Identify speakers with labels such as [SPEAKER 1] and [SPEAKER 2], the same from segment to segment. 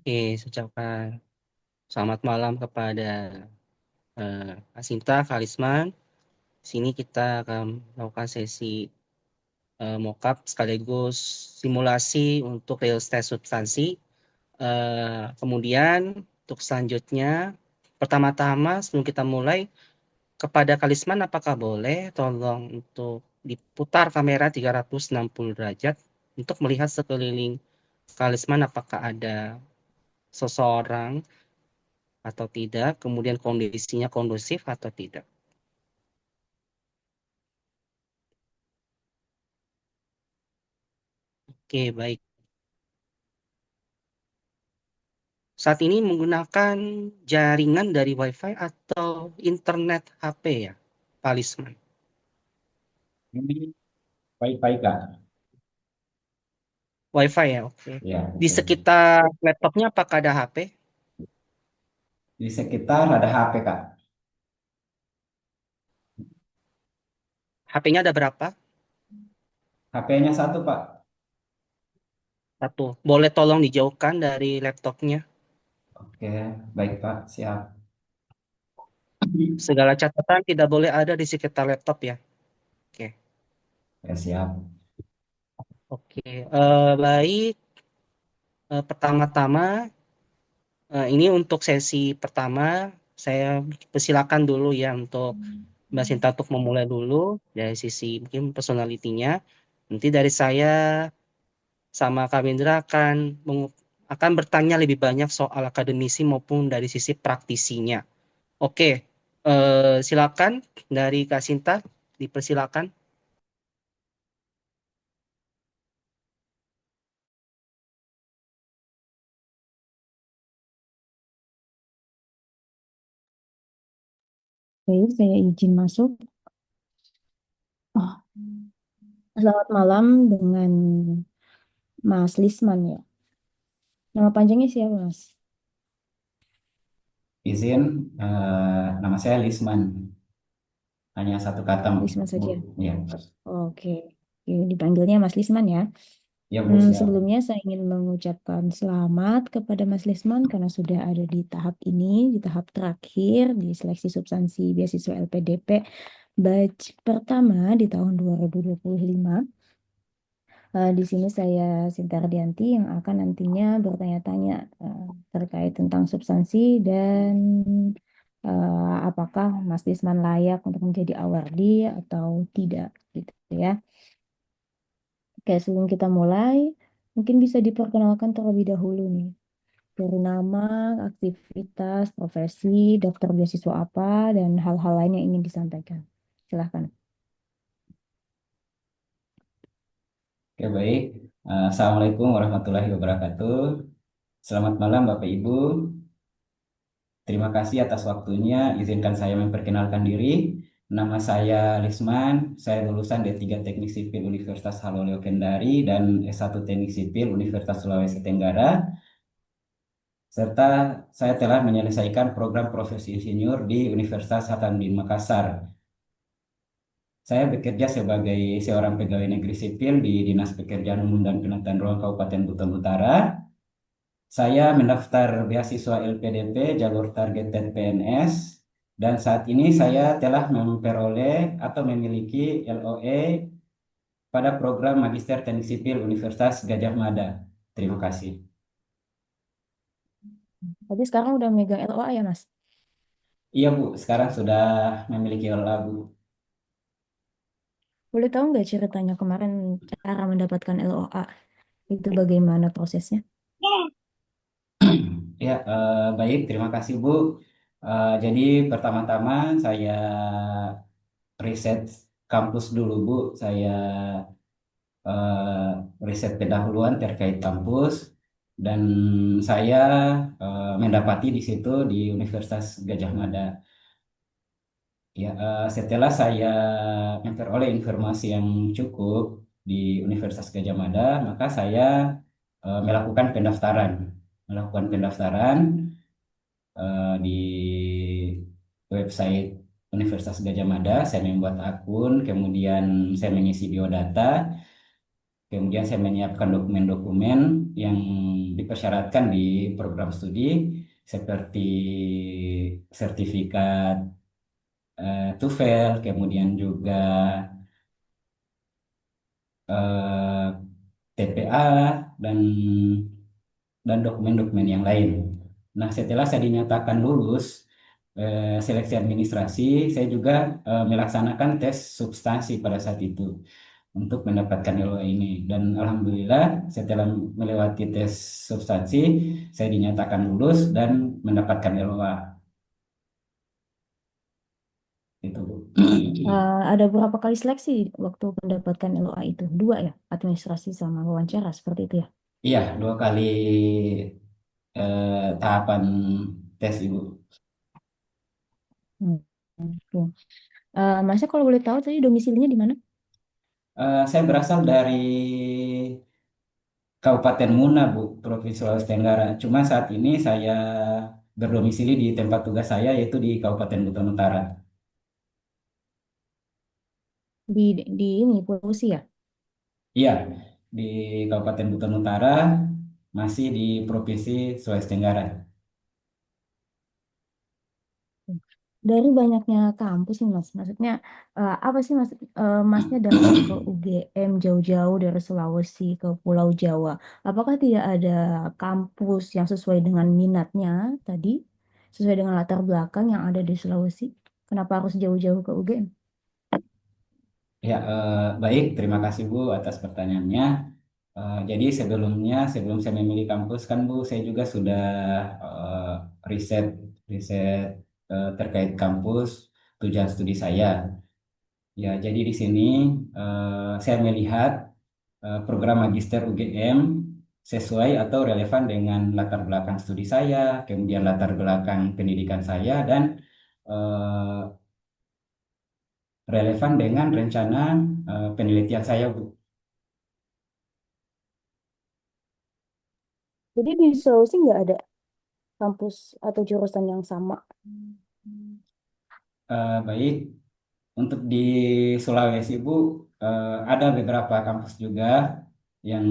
[SPEAKER 1] Oke, saya ucapkan selamat malam kepada Kak Sinta, Kak Lisman. Sini kita akan melakukan sesi mockup sekaligus simulasi untuk real estate substansi. Kemudian untuk selanjutnya, pertama-tama sebelum kita mulai, kepada Kak Lisman apakah boleh tolong untuk diputar kamera 360 derajat untuk melihat sekeliling Kak Lisman apakah ada seseorang atau tidak, kemudian kondisinya kondusif atau tidak. Oke, baik. Saat ini menggunakan jaringan dari WiFi atau internet HP ya, Pak Lisman?
[SPEAKER 2] Ini baik-baik Kak.
[SPEAKER 1] WiFi ya, oke.
[SPEAKER 2] Ya,
[SPEAKER 1] Di
[SPEAKER 2] betul.
[SPEAKER 1] sekitar laptopnya apakah ada HP?
[SPEAKER 2] Di sekitar ada HP Kak.
[SPEAKER 1] HP-nya ada berapa?
[SPEAKER 2] HP-nya satu Pak.
[SPEAKER 1] Satu. Boleh tolong dijauhkan dari laptopnya.
[SPEAKER 2] Oke, baik Pak. Siap.
[SPEAKER 1] Segala catatan tidak boleh ada di sekitar laptop ya. Oke,
[SPEAKER 2] Ya, siap.
[SPEAKER 1] oke. Baik. Pertama-tama ini untuk sesi pertama, saya persilakan dulu ya untuk Mbak Sinta untuk memulai dulu dari sisi mungkin personalitinya. Nanti dari saya sama Kak Windra akan bertanya lebih banyak soal akademisi maupun dari sisi praktisinya. Oke, silakan dari Kak Sinta, dipersilakan.
[SPEAKER 3] Oke, saya izin masuk. Oh, selamat malam dengan Mas Lisman ya. Nama panjangnya siapa, Mas?
[SPEAKER 2] Izin, nama saya Lisman. Hanya satu kata,
[SPEAKER 3] Lisman
[SPEAKER 2] Bu.
[SPEAKER 3] saja.
[SPEAKER 2] Ya,
[SPEAKER 3] Oke. Oke, dipanggilnya Mas Lisman ya.
[SPEAKER 2] ya Bu, siap.
[SPEAKER 3] Sebelumnya saya ingin mengucapkan selamat kepada Mas Lisman karena sudah ada di tahap ini, di tahap terakhir di seleksi substansi beasiswa LPDP batch pertama di tahun 2025. Di sini saya Sinta Ardianti yang akan nantinya bertanya-tanya terkait tentang substansi dan apakah Mas Lisman layak untuk menjadi awardee atau tidak gitu ya. Oke, sebelum kita mulai, mungkin bisa diperkenalkan terlebih dahulu nih. Dari nama, aktivitas, profesi, daftar beasiswa apa, dan hal-hal lain yang ingin disampaikan. Silahkan.
[SPEAKER 2] Oke, baik. Assalamualaikum warahmatullahi wabarakatuh. Selamat malam Bapak Ibu. Terima kasih atas waktunya. Izinkan saya memperkenalkan diri. Nama saya Lisman. Saya lulusan D3 Teknik Sipil Universitas Haloleo Kendari dan S1 Teknik Sipil Universitas Sulawesi Tenggara. Serta saya telah menyelesaikan program profesi insinyur di Universitas Hasanuddin Makassar. Saya bekerja sebagai seorang pegawai negeri sipil di Dinas Pekerjaan Umum dan Penataan Ruang Kabupaten Buton Utara. Saya mendaftar beasiswa LPDP jalur targeted PNS dan saat ini saya telah memperoleh atau memiliki LOE pada program Magister Teknik Sipil Universitas Gadjah Mada. Terima kasih.
[SPEAKER 3] Tapi sekarang udah megang LOA ya, Mas?
[SPEAKER 2] Iya Bu, sekarang sudah memiliki LOA Bu.
[SPEAKER 3] Boleh tahu nggak ceritanya kemarin cara mendapatkan LOA itu bagaimana prosesnya?
[SPEAKER 2] Ya, baik, terima kasih Bu. Jadi pertama-tama saya riset kampus dulu Bu. Saya riset pendahuluan terkait kampus dan saya mendapati di situ di Universitas Gadjah Mada. Ya, setelah saya memperoleh informasi yang cukup di Universitas Gadjah Mada, maka saya melakukan pendaftaran. Melakukan pendaftaran di website Universitas Gadjah Mada. Saya membuat akun, kemudian saya mengisi biodata. Kemudian saya menyiapkan dokumen-dokumen yang dipersyaratkan di program studi seperti sertifikat TOEFL, kemudian juga eh, TPA dan dokumen-dokumen yang lain. Nah, setelah saya dinyatakan lulus seleksi administrasi, saya juga melaksanakan tes substansi pada saat itu untuk mendapatkan LOA ini. Dan alhamdulillah setelah melewati tes substansi, saya dinyatakan lulus dan mendapatkan LOA. Itu, Bu.
[SPEAKER 3] Ada berapa kali seleksi waktu mendapatkan LOA itu? Dua ya, administrasi sama wawancara seperti itu ya.
[SPEAKER 2] Iya, 2 kali tahapan tes, Ibu.
[SPEAKER 3] Hmm, oke. Masnya kalau boleh tahu tadi domisilinya di mana?
[SPEAKER 2] Saya berasal dari Kabupaten Muna, Bu, Provinsi Sulawesi Tenggara. Cuma saat ini saya berdomisili di tempat tugas saya, yaitu di Kabupaten Buton Utara.
[SPEAKER 3] Di ini Pulau ya.
[SPEAKER 2] Iya, di Kabupaten Buton Utara, masih di Provinsi Sulawesi Tenggara.
[SPEAKER 3] Dari banyaknya kampus nih Mas, maksudnya apa sih Mas, Masnya datang ke UGM jauh-jauh dari Sulawesi ke Pulau Jawa. Apakah tidak ada kampus yang sesuai dengan minatnya tadi, sesuai dengan latar belakang yang ada di Sulawesi? Kenapa harus jauh-jauh ke UGM?
[SPEAKER 2] Ya, baik. Terima kasih, Bu, atas pertanyaannya. Jadi sebelumnya, sebelum saya memilih kampus kan, Bu, saya juga sudah eh, riset, riset terkait kampus, tujuan studi saya. Ya, jadi di sini saya melihat program Magister UGM sesuai atau relevan dengan latar belakang studi saya, kemudian latar belakang pendidikan saya, dan eh, relevan dengan rencana penelitian saya, Bu.
[SPEAKER 3] Jadi di Sulawesi nggak ada kampus atau jurusan yang sama.
[SPEAKER 2] Baik, untuk di Sulawesi, Bu, ada beberapa kampus juga yang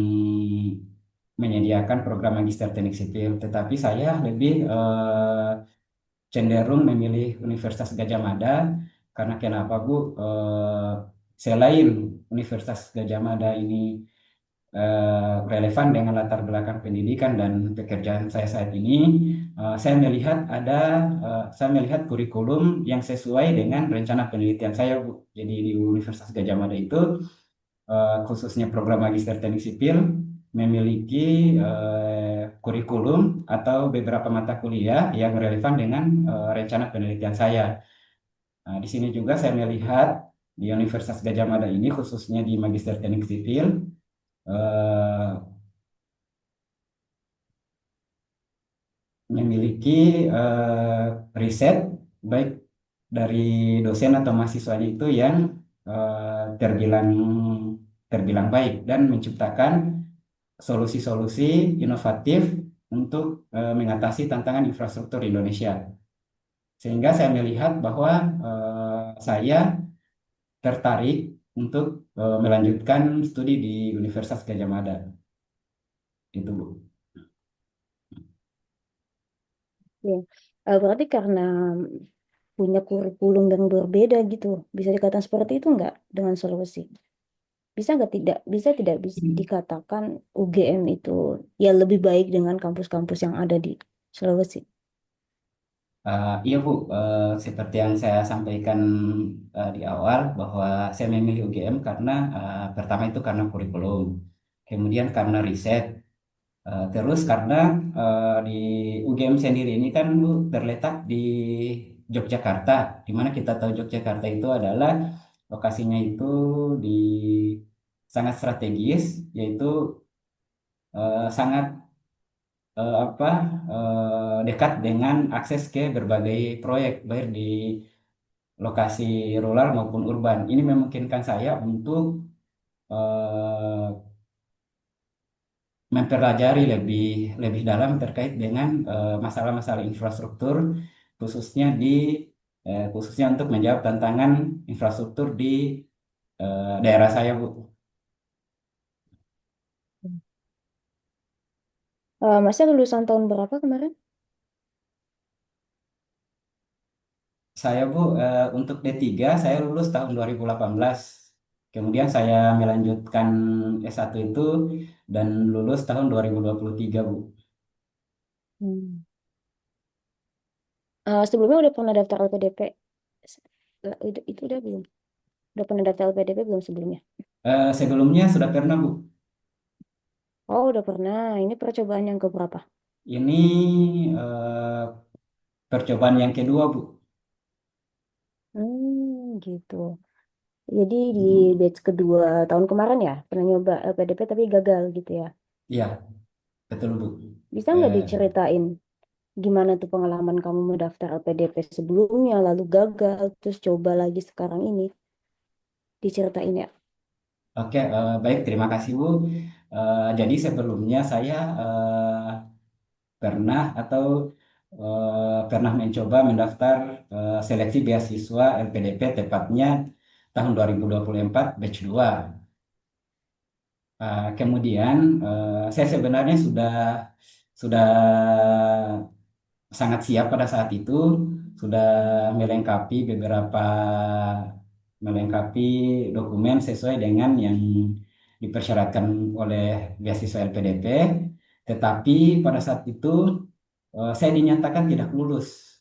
[SPEAKER 2] menyediakan program Magister Teknik Sipil, tetapi saya lebih cenderung memilih Universitas Gajah Mada karena kenapa, Bu? Selain Universitas Gajah Mada ini relevan dengan latar belakang pendidikan dan pekerjaan saya saat ini, saya melihat kurikulum yang sesuai dengan rencana penelitian saya, Bu. Jadi di Universitas Gajah Mada itu khususnya program Magister Teknik Sipil memiliki kurikulum atau beberapa mata kuliah yang relevan dengan rencana penelitian saya. Nah, di sini juga saya melihat di Universitas Gajah Mada ini khususnya di Magister Teknik Sipil eh, memiliki riset baik dari dosen atau mahasiswanya itu yang terbilang terbilang baik dan menciptakan solusi-solusi inovatif untuk mengatasi tantangan infrastruktur Indonesia. Sehingga saya melihat bahwa saya tertarik untuk melanjutkan studi di Universitas Gadjah Mada. Itu, Bu.
[SPEAKER 3] Ya. Berarti karena punya kurikulum yang berbeda gitu, bisa dikatakan seperti itu nggak dengan Sulawesi? Bisa tidak bisa dikatakan UGM itu ya lebih baik dengan kampus-kampus yang ada di Sulawesi?
[SPEAKER 2] Iya, Bu. Seperti yang saya sampaikan di awal bahwa saya memilih UGM karena pertama itu karena kurikulum, kemudian karena riset. Terus karena di UGM sendiri ini kan, Bu, terletak di Yogyakarta, di mana kita tahu Yogyakarta itu adalah lokasinya itu di sangat strategis, yaitu sangat apa dekat dengan akses ke berbagai proyek baik di lokasi rural maupun urban. Ini memungkinkan saya untuk eh, mempelajari lebih lebih dalam terkait dengan masalah-masalah infrastruktur khususnya khususnya untuk menjawab tantangan infrastruktur di daerah saya, Bu.
[SPEAKER 3] Masnya lulusan tahun berapa kemarin?
[SPEAKER 2] Saya Bu, untuk D3 saya lulus tahun 2018. Kemudian saya melanjutkan S1 itu dan lulus tahun 2023 Bu.
[SPEAKER 3] Hmm. Sebelumnya udah pernah daftar LPDP? Itu udah belum? Udah pernah daftar LPDP belum sebelumnya?
[SPEAKER 2] Sebelumnya sudah pernah Bu.
[SPEAKER 3] Oh, udah pernah. Ini percobaan yang keberapa?
[SPEAKER 2] Ini eh, percobaan yang kedua Bu.
[SPEAKER 3] Gitu. Jadi di batch kedua tahun kemarin ya, pernah nyoba LPDP tapi gagal gitu ya.
[SPEAKER 2] Iya, betul Bu.
[SPEAKER 3] Bisa nggak
[SPEAKER 2] Eh,
[SPEAKER 3] diceritain gimana tuh pengalaman kamu mendaftar LPDP sebelumnya, lalu gagal, terus coba lagi sekarang ini? Diceritain ya.
[SPEAKER 2] Oke, baik, terima kasih Bu. Jadi sebelumnya saya pernah atau pernah mencoba mendaftar seleksi beasiswa LPDP tepatnya tahun 2024 batch 2. Kemudian saya sebenarnya sudah sangat siap pada saat itu, sudah melengkapi melengkapi dokumen sesuai dengan yang dipersyaratkan oleh beasiswa LPDP. Tetapi pada saat itu saya dinyatakan tidak lulus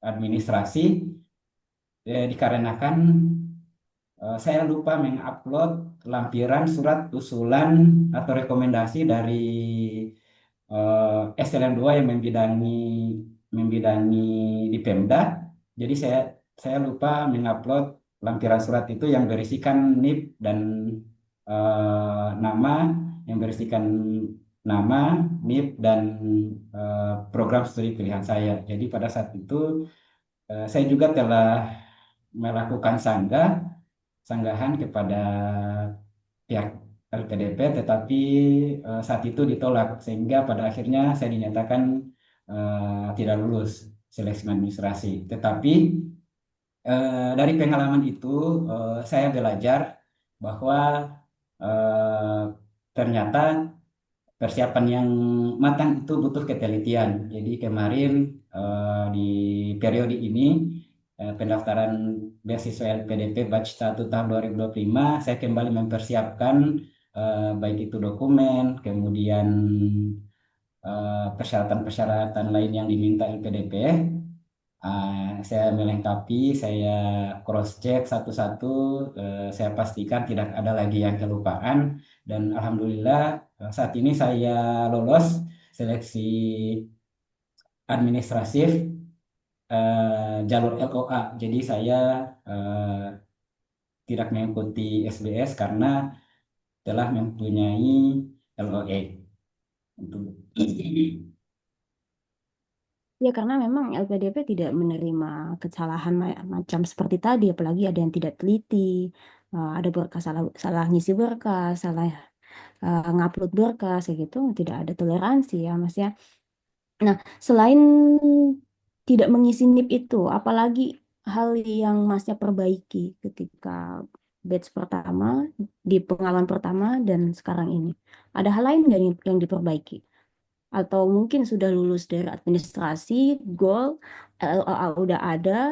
[SPEAKER 2] administrasi dikarenakan saya lupa mengupload lampiran surat usulan atau rekomendasi dari SLM 2 yang membidangi di Pemda. Jadi saya lupa mengupload lampiran surat itu yang berisikan NIP dan nama, yang berisikan nama, NIP dan program studi pilihan saya. Jadi pada saat itu saya juga telah melakukan sanggahan kepada pihak LPDP, tetapi saat itu ditolak sehingga pada akhirnya saya dinyatakan tidak lulus seleksi administrasi. Tetapi dari pengalaman itu saya belajar bahwa eh, ternyata persiapan yang matang itu butuh ketelitian. Jadi kemarin di periode ini pendaftaran beasiswa LPDP batch 1 tahun 2025 saya kembali mempersiapkan baik itu dokumen, kemudian persyaratan-persyaratan lain yang diminta LPDP. Saya melengkapi, saya cross check satu-satu, saya pastikan tidak ada lagi yang kelupaan dan alhamdulillah saat ini saya lolos seleksi administratif jalur LOA. Jadi saya tidak mengikuti SBS karena telah mempunyai LOE. Untuk
[SPEAKER 3] Ya, karena memang LPDP tidak menerima kesalahan macam seperti tadi, apalagi ada yang tidak teliti, ada berkas salah, salah ngisi berkas, salah ngupload berkas, kayak gitu, tidak ada toleransi ya, Mas ya. Nah, selain tidak mengisi NIP itu, apalagi hal yang Masnya perbaiki ketika batch pertama, di pengalaman pertama, dan sekarang ini? Ada hal lain nggak yang diperbaiki? Atau mungkin sudah lulus dari administrasi, goal, LOA udah ada,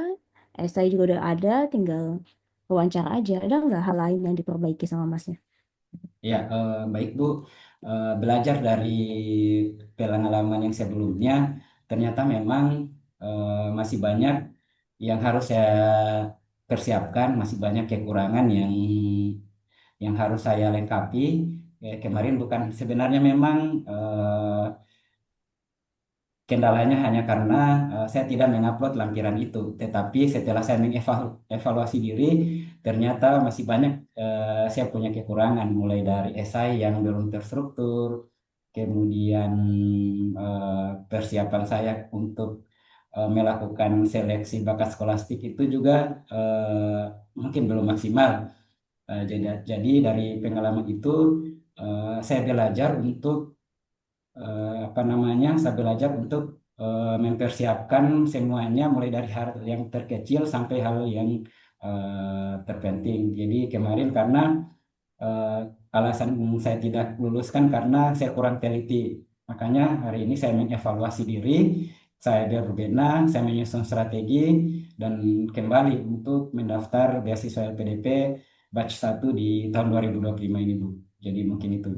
[SPEAKER 3] SI juga udah ada, tinggal wawancara aja. Ada nggak hal lain yang diperbaiki sama Masnya?
[SPEAKER 2] Ya, baik Bu. Belajar dari pengalaman yang sebelumnya, ternyata memang masih banyak yang harus saya persiapkan, masih banyak kekurangan yang harus saya lengkapi. Kemarin bukan sebenarnya memang kendalanya hanya karena saya tidak mengupload lampiran itu. Tetapi setelah saya mengevaluasi diri, ternyata masih banyak saya punya kekurangan, mulai dari esai yang belum terstruktur, kemudian persiapan saya untuk melakukan seleksi bakat skolastik itu juga mungkin belum maksimal. Jadi dari pengalaman itu saya belajar untuk apa namanya, saya belajar untuk mempersiapkan semuanya mulai dari hal yang terkecil sampai hal yang terpenting. Jadi kemarin karena alasan saya tidak lulus kan karena saya kurang teliti. Makanya hari ini saya mengevaluasi diri, saya berbenah, saya menyusun strategi, dan kembali untuk mendaftar beasiswa LPDP batch 1 di tahun 2025 ini, Bu. Jadi mungkin itu.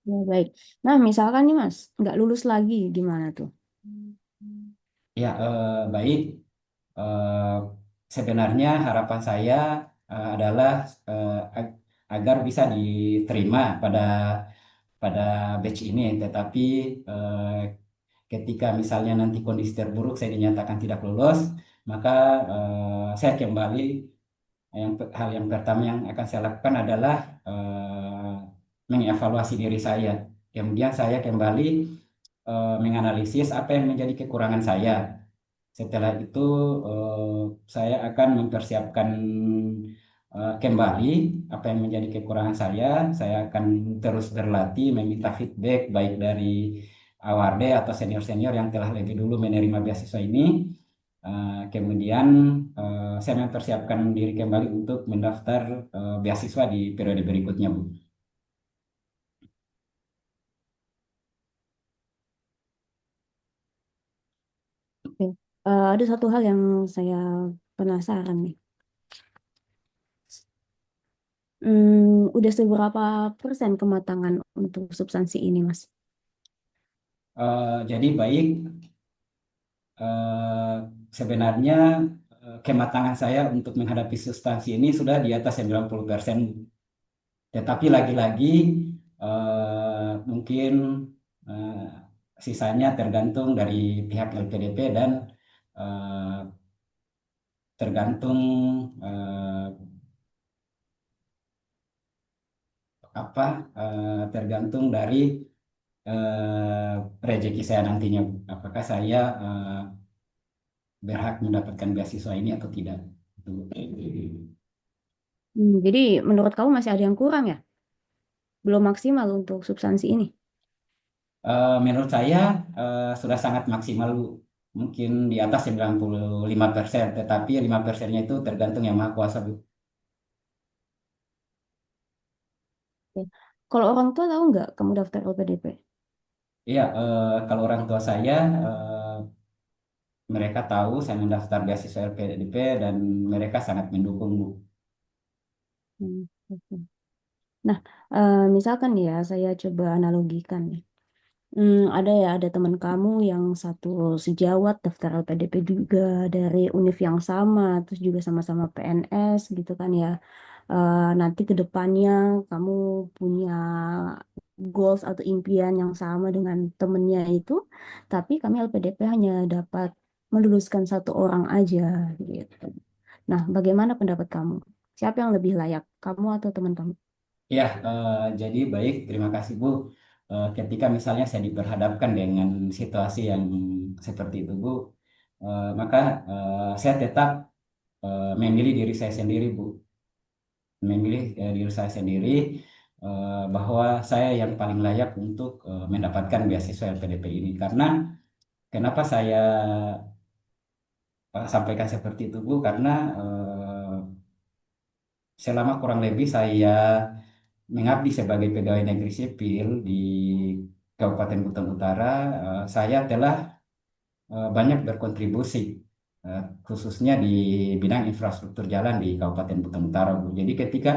[SPEAKER 3] Ya, baik. Nah, misalkan nih Mas, nggak lulus lagi, gimana tuh?
[SPEAKER 2] Ya, baik. Eh, Sebenarnya harapan saya adalah eh, ag- agar bisa diterima pada pada batch ini, tetapi eh, ketika misalnya nanti kondisi terburuk saya dinyatakan tidak lolos, maka saya kembali hal yang pertama yang akan saya lakukan adalah mengevaluasi diri saya. Kemudian saya kembali menganalisis apa yang menjadi kekurangan saya. Setelah itu saya akan mempersiapkan kembali apa yang menjadi kekurangan saya. Saya akan terus berlatih, meminta feedback baik dari awarde atau senior-senior yang telah lebih dulu menerima beasiswa ini. Kemudian saya mempersiapkan diri kembali untuk mendaftar beasiswa di periode berikutnya, Bu.
[SPEAKER 3] Oke. Ada satu hal yang saya penasaran nih. Udah seberapa persen kematangan untuk substansi ini, Mas?
[SPEAKER 2] Jadi baik, eh, sebenarnya kematangan saya untuk menghadapi substansi ini sudah di atas 90%. Tetapi lagi-lagi mungkin eh, sisanya tergantung dari pihak LPDP dan eh, tergantung eh, apa tergantung dari eh, rezeki saya nantinya. Apakah saya berhak mendapatkan beasiswa ini atau tidak? Itu.
[SPEAKER 3] Jadi menurut kamu masih ada yang kurang ya? Belum maksimal untuk substansi ini?
[SPEAKER 2] Menurut saya sudah sangat maksimal, Bu. Mungkin di atas 95%, tetapi 5%-nya itu tergantung yang maha kuasa, Bu.
[SPEAKER 3] Oke. Kalau orang tua tahu nggak kamu daftar LPDP?
[SPEAKER 2] Iya, kalau orang tua saya, mereka tahu saya mendaftar beasiswa LPDP dan mereka sangat mendukung, Bu.
[SPEAKER 3] Oke. Nah, misalkan ya, saya coba analogikan nih. Ada teman kamu yang satu sejawat daftar LPDP juga dari univ yang sama, terus juga sama-sama PNS gitu kan ya. Nanti ke depannya kamu punya goals atau impian yang sama dengan temennya itu, tapi kami LPDP hanya dapat meluluskan satu orang aja gitu. Nah, bagaimana pendapat kamu? Siapa yang lebih layak, kamu atau teman kamu?
[SPEAKER 2] Ya, jadi baik, terima kasih, Bu. Ketika misalnya saya diperhadapkan dengan situasi yang seperti itu, Bu, maka saya tetap memilih diri saya sendiri, Bu. Memilih diri saya sendiri bahwa saya yang paling layak untuk mendapatkan beasiswa LPDP ini. Karena kenapa saya sampaikan seperti itu, Bu? Karena selama kurang lebih saya mengabdi sebagai pegawai negeri sipil di Kabupaten Buton Utara, saya telah banyak berkontribusi, khususnya di bidang infrastruktur jalan di Kabupaten Buton Utara, Bu. Jadi ketika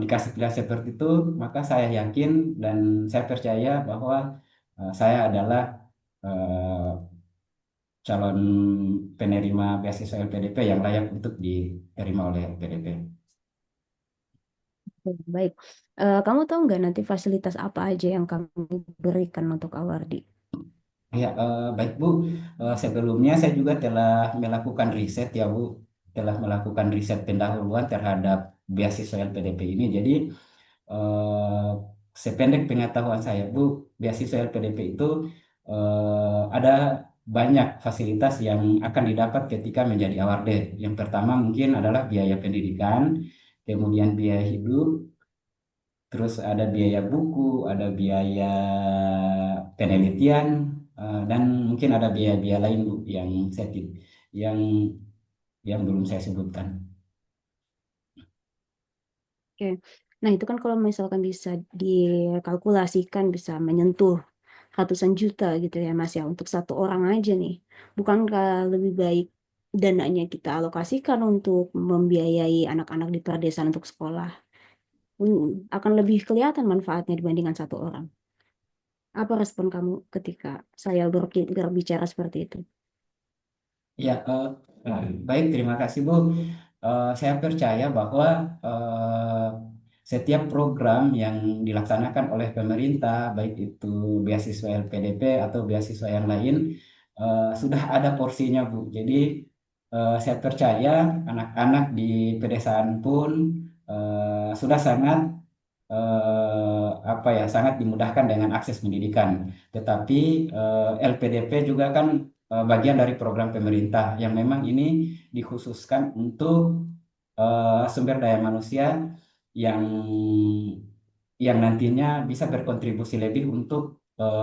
[SPEAKER 2] dikasih pilihan seperti itu, maka saya yakin dan saya percaya bahwa saya adalah eh, calon penerima beasiswa LPDP yang layak untuk diterima oleh LPDP.
[SPEAKER 3] Oke, baik. Kamu tahu nggak nanti fasilitas apa aja yang kami berikan untuk Awardi?
[SPEAKER 2] Ya, baik, Bu. Sebelumnya saya juga telah melakukan riset, ya, Bu. Telah melakukan riset pendahuluan terhadap beasiswa LPDP ini. Jadi eh, sependek pengetahuan saya, Bu, beasiswa LPDP itu ada banyak fasilitas yang akan didapat ketika menjadi awarde. Yang pertama mungkin adalah biaya pendidikan, kemudian biaya hidup, terus ada biaya buku, ada biaya penelitian, dan mungkin ada biaya-biaya lain, Bu, yang yang yang belum saya sebutkan.
[SPEAKER 3] Oke.
[SPEAKER 4] Nah, itu kan kalau misalkan bisa dikalkulasikan bisa menyentuh ratusan juta gitu ya Mas ya untuk satu orang aja nih. Bukankah lebih baik dananya kita alokasikan untuk membiayai anak-anak di pedesaan untuk sekolah? Akan lebih kelihatan manfaatnya dibandingkan satu orang. Apa respon kamu ketika saya berbicara seperti itu?
[SPEAKER 2] Ya, baik, terima kasih Bu. Saya percaya bahwa eh, setiap program yang dilaksanakan oleh pemerintah, baik itu beasiswa LPDP atau beasiswa yang lain, sudah ada porsinya Bu. Jadi saya percaya anak-anak di pedesaan pun sudah sangat apa ya sangat dimudahkan dengan akses pendidikan. Tetapi LPDP juga kan bagian dari program pemerintah yang memang ini dikhususkan untuk sumber daya manusia yang nantinya bisa berkontribusi lebih untuk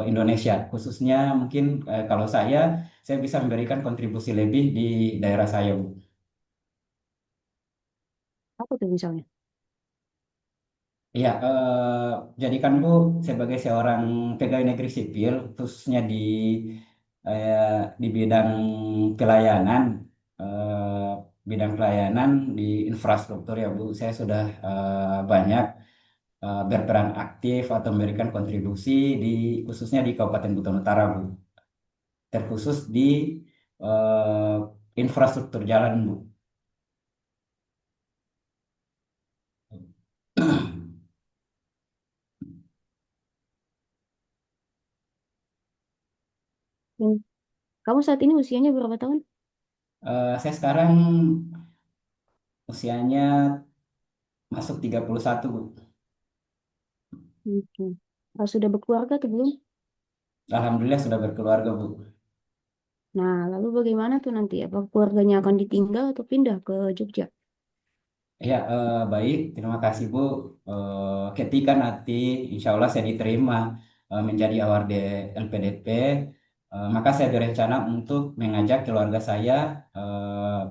[SPEAKER 2] Indonesia. Khususnya mungkin kalau saya bisa memberikan kontribusi lebih di daerah saya, Bu.
[SPEAKER 4] Apa tuh misalnya?
[SPEAKER 2] Iya, jadi kan Bu sebagai seorang pegawai negeri sipil, khususnya di bidang pelayanan, bidang pelayanan di infrastruktur ya Bu, saya sudah banyak berperan aktif atau memberikan kontribusi di khususnya di Kabupaten Buton Utara Bu, terkhusus di eh, infrastruktur jalan Bu.
[SPEAKER 4] Hmm. Kamu saat ini usianya berapa tahun?
[SPEAKER 2] Saya sekarang usianya masuk 31 Bu.
[SPEAKER 4] Oke. Sudah berkeluarga atau belum?
[SPEAKER 2] Alhamdulillah sudah berkeluarga, Bu.
[SPEAKER 4] Nah, lalu bagaimana tuh nanti? Apa keluarganya akan ditinggal atau pindah ke Jogja?
[SPEAKER 2] Ya, baik. Terima kasih, Bu. Ketika nanti insya Allah saya diterima menjadi award LPDP, maka saya berencana untuk mengajak keluarga saya eh,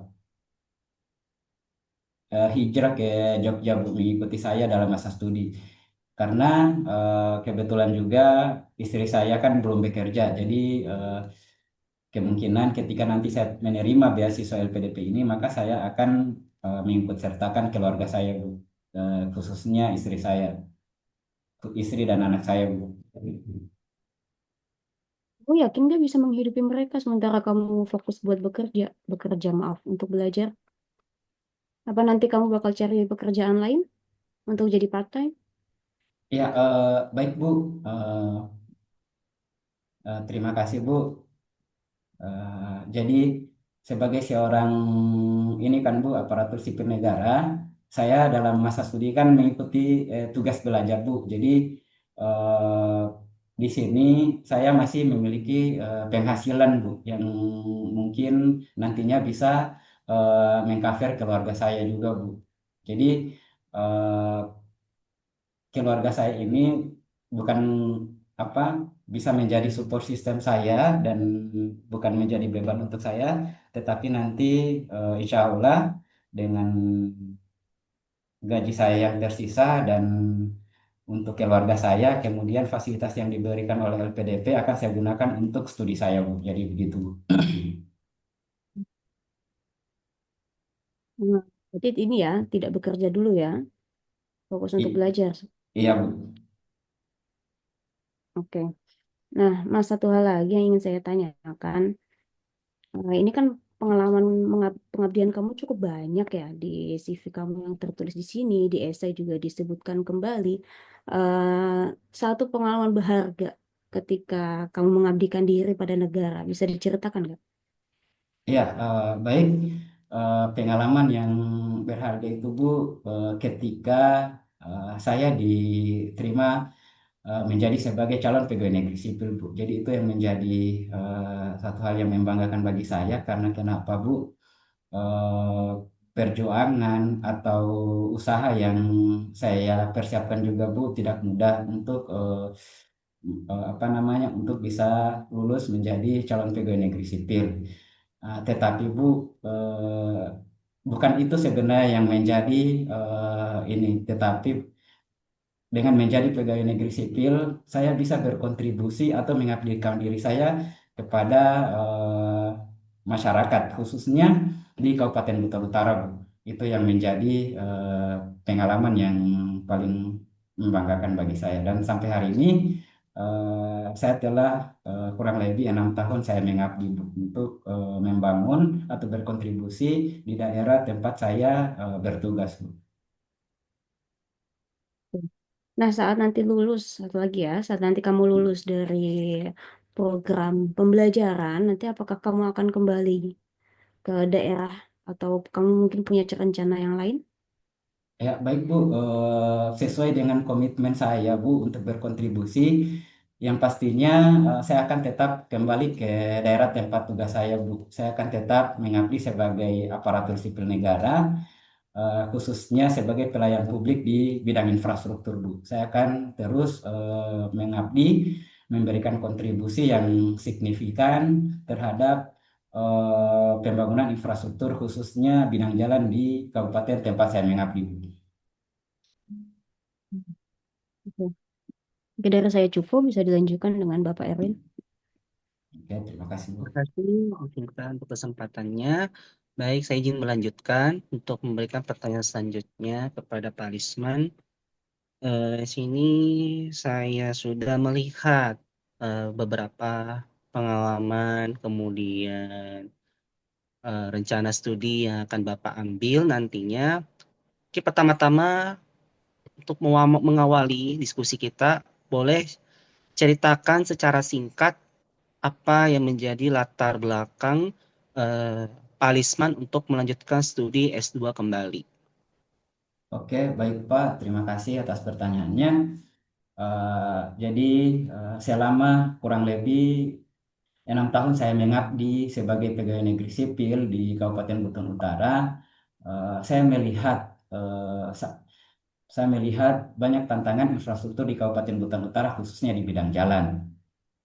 [SPEAKER 2] hijrah ke Jogja, Bu, mengikuti saya dalam masa studi. Karena kebetulan juga istri saya kan belum bekerja, jadi kemungkinan ketika nanti saya menerima beasiswa LPDP ini, maka saya akan mengikut sertakan keluarga saya, Bu. Khususnya istri dan anak saya, Bu.
[SPEAKER 4] Aku yakin gak bisa menghidupi mereka sementara kamu fokus buat bekerja maaf, untuk belajar. Apa nanti kamu bakal cari pekerjaan lain untuk jadi part-time?
[SPEAKER 2] Ya, baik, Bu. Terima kasih, Bu. Jadi sebagai seorang ini kan Bu aparatur sipil negara, saya dalam masa studi kan mengikuti tugas belajar Bu. Jadi eh, di sini saya masih memiliki penghasilan Bu yang mungkin nantinya bisa mengcover keluarga saya juga Bu. Jadi eh, keluarga saya ini bukan apa bisa menjadi support system saya dan bukan menjadi beban untuk saya, tetapi nanti insya Allah dengan gaji saya yang tersisa dan untuk keluarga saya, kemudian fasilitas yang diberikan oleh LPDP akan saya gunakan untuk studi saya, Bu. Jadi begitu, Bu.
[SPEAKER 4] Nah, jadi ini ya, tidak bekerja dulu ya, fokus untuk
[SPEAKER 2] I-
[SPEAKER 4] belajar.
[SPEAKER 2] iya, Bu.
[SPEAKER 4] Oke. Nah, Mas, satu hal lagi yang ingin saya tanyakan. Ini kan pengalaman pengabdian kamu cukup banyak ya di CV kamu yang tertulis di sini, di esai juga disebutkan kembali. Eh, Satu pengalaman berharga ketika kamu mengabdikan diri pada negara, bisa diceritakan nggak?
[SPEAKER 2] Iya, baik. Pengalaman yang berharga itu, Bu, ketika saya diterima menjadi sebagai calon pegawai negeri sipil, Bu. Jadi itu yang menjadi satu hal yang membanggakan bagi saya karena kenapa, Bu? Eh, Perjuangan atau usaha yang saya persiapkan juga, Bu, tidak mudah untuk apa namanya untuk bisa lulus menjadi calon pegawai negeri sipil. Tetapi Bu, bukan itu sebenarnya yang menjadi ini, tetapi dengan menjadi pegawai negeri sipil, saya bisa berkontribusi atau mengabdikan diri saya kepada masyarakat, khususnya di Kabupaten Buton Utara, Bu. Itu yang menjadi pengalaman yang paling membanggakan bagi saya. Dan sampai hari ini, saya telah kurang lebih 6 tahun saya mengabdi, Bu, untuk membangun atau berkontribusi di daerah tempat saya bertugas, Bu.
[SPEAKER 4] Nah, saat nanti lulus, satu lagi ya, saat nanti kamu lulus dari program pembelajaran, nanti apakah kamu akan kembali ke daerah atau kamu mungkin punya rencana yang lain?
[SPEAKER 2] Ya, baik Bu. Sesuai dengan komitmen saya Bu untuk berkontribusi, yang pastinya saya akan tetap kembali ke daerah tempat tugas saya Bu. Saya akan tetap mengabdi sebagai aparatur sipil negara, khususnya sebagai pelayan publik di bidang infrastruktur Bu. Saya akan terus mengabdi, memberikan kontribusi yang signifikan terhadap pembangunan infrastruktur khususnya bidang jalan di kabupaten tempat saya mengabdi Bu.
[SPEAKER 4] Oke. Oke, dari saya cukup, bisa dilanjutkan dengan Bapak Erwin.
[SPEAKER 2] Oke, terima kasih Bu.
[SPEAKER 1] Terima kasih untuk kesempatannya. Baik, saya izin melanjutkan untuk memberikan pertanyaan selanjutnya kepada Pak Lisman. Sini saya sudah melihat beberapa pengalaman, kemudian rencana studi yang akan Bapak ambil nantinya. Oke, pertama-tama untuk mengawali diskusi kita, boleh ceritakan secara singkat apa yang menjadi latar belakang eh, Pak Lisman untuk melanjutkan studi S2 kembali.
[SPEAKER 2] Oke, baik Pak. Terima kasih atas pertanyaannya. Jadi selama kurang lebih 6 tahun saya mengabdi sebagai pegawai negeri sipil di Kabupaten Buton Utara. Saya melihat eh, sa- saya melihat banyak tantangan infrastruktur di Kabupaten Buton Utara khususnya di bidang jalan.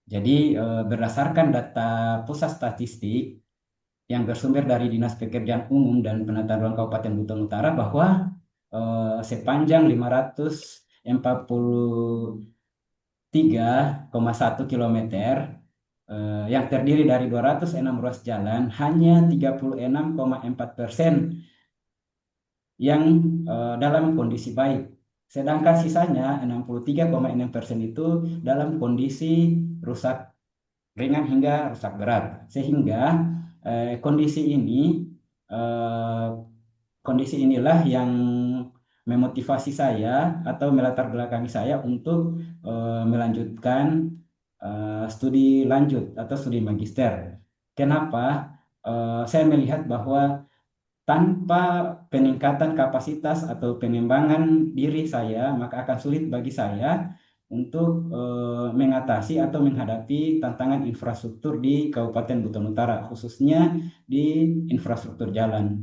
[SPEAKER 2] Jadi berdasarkan data Pusat Statistik yang bersumber dari Dinas Pekerjaan Umum dan Penataan Ruang Kabupaten Buton Utara bahwa sepanjang 543,1 kilometer yang terdiri dari 206 ruas jalan, hanya 36,4% yang dalam kondisi baik. Sedangkan sisanya 63,6% itu dalam kondisi rusak ringan hingga rusak berat. Sehingga kondisi ini eh, kondisi inilah yang memotivasi saya atau melatar belakangi saya untuk melanjutkan studi lanjut atau studi magister. Kenapa? Saya melihat bahwa tanpa peningkatan kapasitas atau pengembangan diri saya, maka akan sulit bagi saya untuk mengatasi atau menghadapi tantangan infrastruktur di Kabupaten Buton Utara, khususnya di infrastruktur jalan.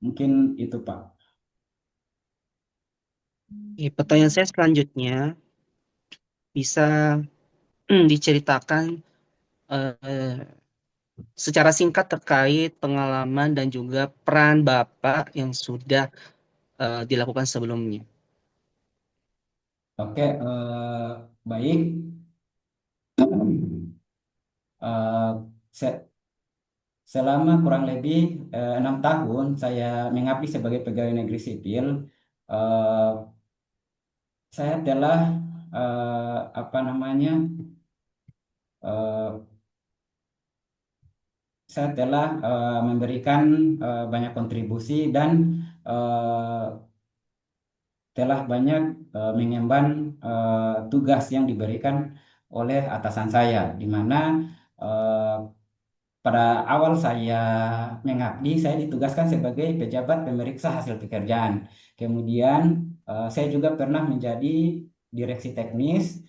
[SPEAKER 2] Mungkin itu, Pak.
[SPEAKER 1] Pertanyaan saya selanjutnya bisa diceritakan eh, secara singkat terkait pengalaman dan juga peran Bapak yang sudah dilakukan sebelumnya.
[SPEAKER 2] Oke, baik. Eh, se- Selama kurang lebih 6 tahun saya mengabdi sebagai pegawai negeri sipil. eh, saya telah apa namanya? eh, saya telah memberikan banyak kontribusi dan eh, telah banyak mengemban tugas yang diberikan oleh atasan saya, di mana eh, pada awal saya mengabdi, saya ditugaskan sebagai pejabat pemeriksa hasil pekerjaan. Kemudian saya juga pernah menjadi direksi teknis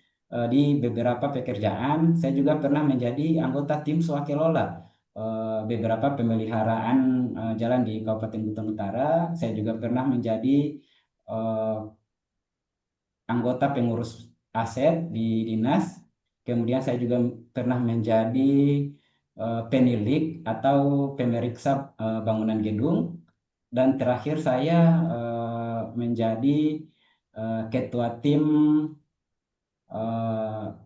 [SPEAKER 2] di beberapa pekerjaan. Saya juga pernah menjadi anggota tim swakelola beberapa pemeliharaan jalan di Kabupaten Buton Utara. Saya juga pernah menjadi eh, anggota pengurus aset di dinas. Kemudian saya juga pernah menjadi penilik atau pemeriksa bangunan gedung. Dan terakhir saya menjadi ketua tim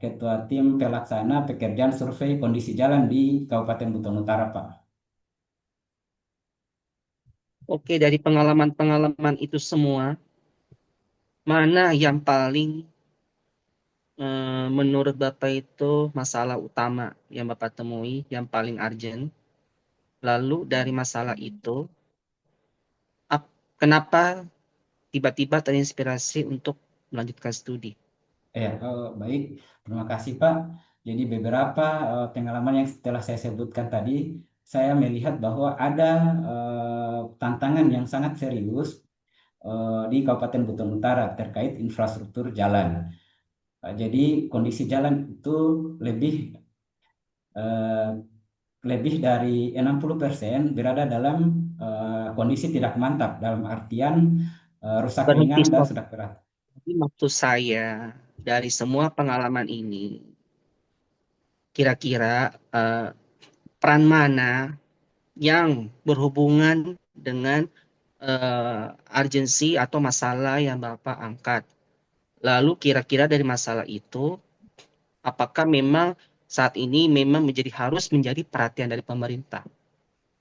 [SPEAKER 2] ketua tim pelaksana pekerjaan survei kondisi jalan di Kabupaten Buton Utara, Pak.
[SPEAKER 1] Oke, dari pengalaman-pengalaman itu semua, mana yang paling menurut Bapak itu masalah utama yang Bapak temui, yang paling urgent? Lalu dari masalah itu, kenapa tiba-tiba terinspirasi untuk melanjutkan studi?
[SPEAKER 2] Ya, baik. Terima kasih, Pak. Jadi beberapa pengalaman yang setelah saya sebutkan tadi, saya melihat bahwa ada tantangan yang sangat serius di Kabupaten Buton Utara terkait infrastruktur jalan. Jadi kondisi jalan itu lebih eh, lebih dari 60% berada dalam kondisi tidak mantap, dalam artian rusak
[SPEAKER 1] Berhenti,
[SPEAKER 2] ringan dan
[SPEAKER 1] stop.
[SPEAKER 2] sedang berat.
[SPEAKER 1] Jadi maksud saya, dari semua pengalaman ini, kira-kira peran mana yang berhubungan dengan urgensi atau masalah yang Bapak angkat? Lalu kira-kira dari masalah itu, apakah memang saat ini memang harus menjadi perhatian dari pemerintah?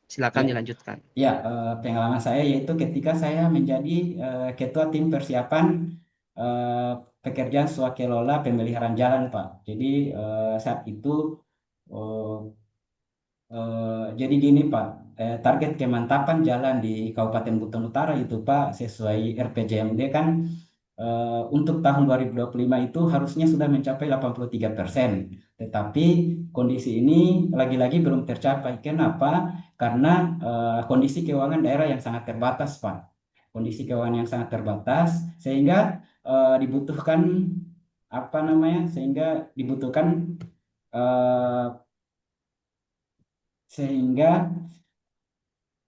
[SPEAKER 1] Silakan
[SPEAKER 2] Ya,
[SPEAKER 1] dilanjutkan.
[SPEAKER 2] ya, pengalaman saya yaitu ketika saya menjadi ketua tim persiapan eh, pekerjaan swakelola pemeliharaan jalan, Pak. Jadi saat itu eh, jadi gini, Pak, target kemantapan jalan di Kabupaten Buton Utara itu, Pak, sesuai RPJMD kan untuk tahun 2025 itu harusnya sudah mencapai 83%. Tetapi kondisi ini lagi-lagi belum tercapai. Kenapa? Karena kondisi keuangan daerah yang sangat terbatas, Pak. Kondisi keuangan yang sangat terbatas sehingga dibutuhkan apa namanya? Sehingga dibutuhkan eh, sehingga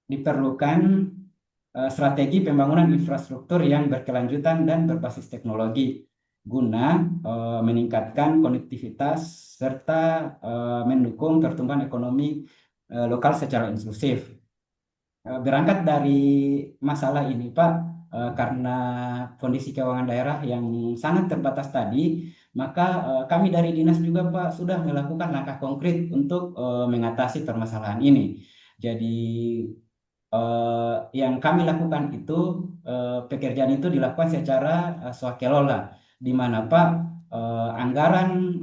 [SPEAKER 2] diperlukan strategi pembangunan infrastruktur yang berkelanjutan dan berbasis teknologi guna meningkatkan konektivitas serta mendukung pertumbuhan ekonomi lokal secara inklusif. Berangkat dari masalah ini, Pak, karena kondisi keuangan daerah yang sangat terbatas tadi, maka kami dari dinas juga, Pak, sudah melakukan langkah konkret untuk mengatasi permasalahan ini. Jadi yang kami lakukan itu pekerjaan itu dilakukan secara swakelola, di mana Pak anggaran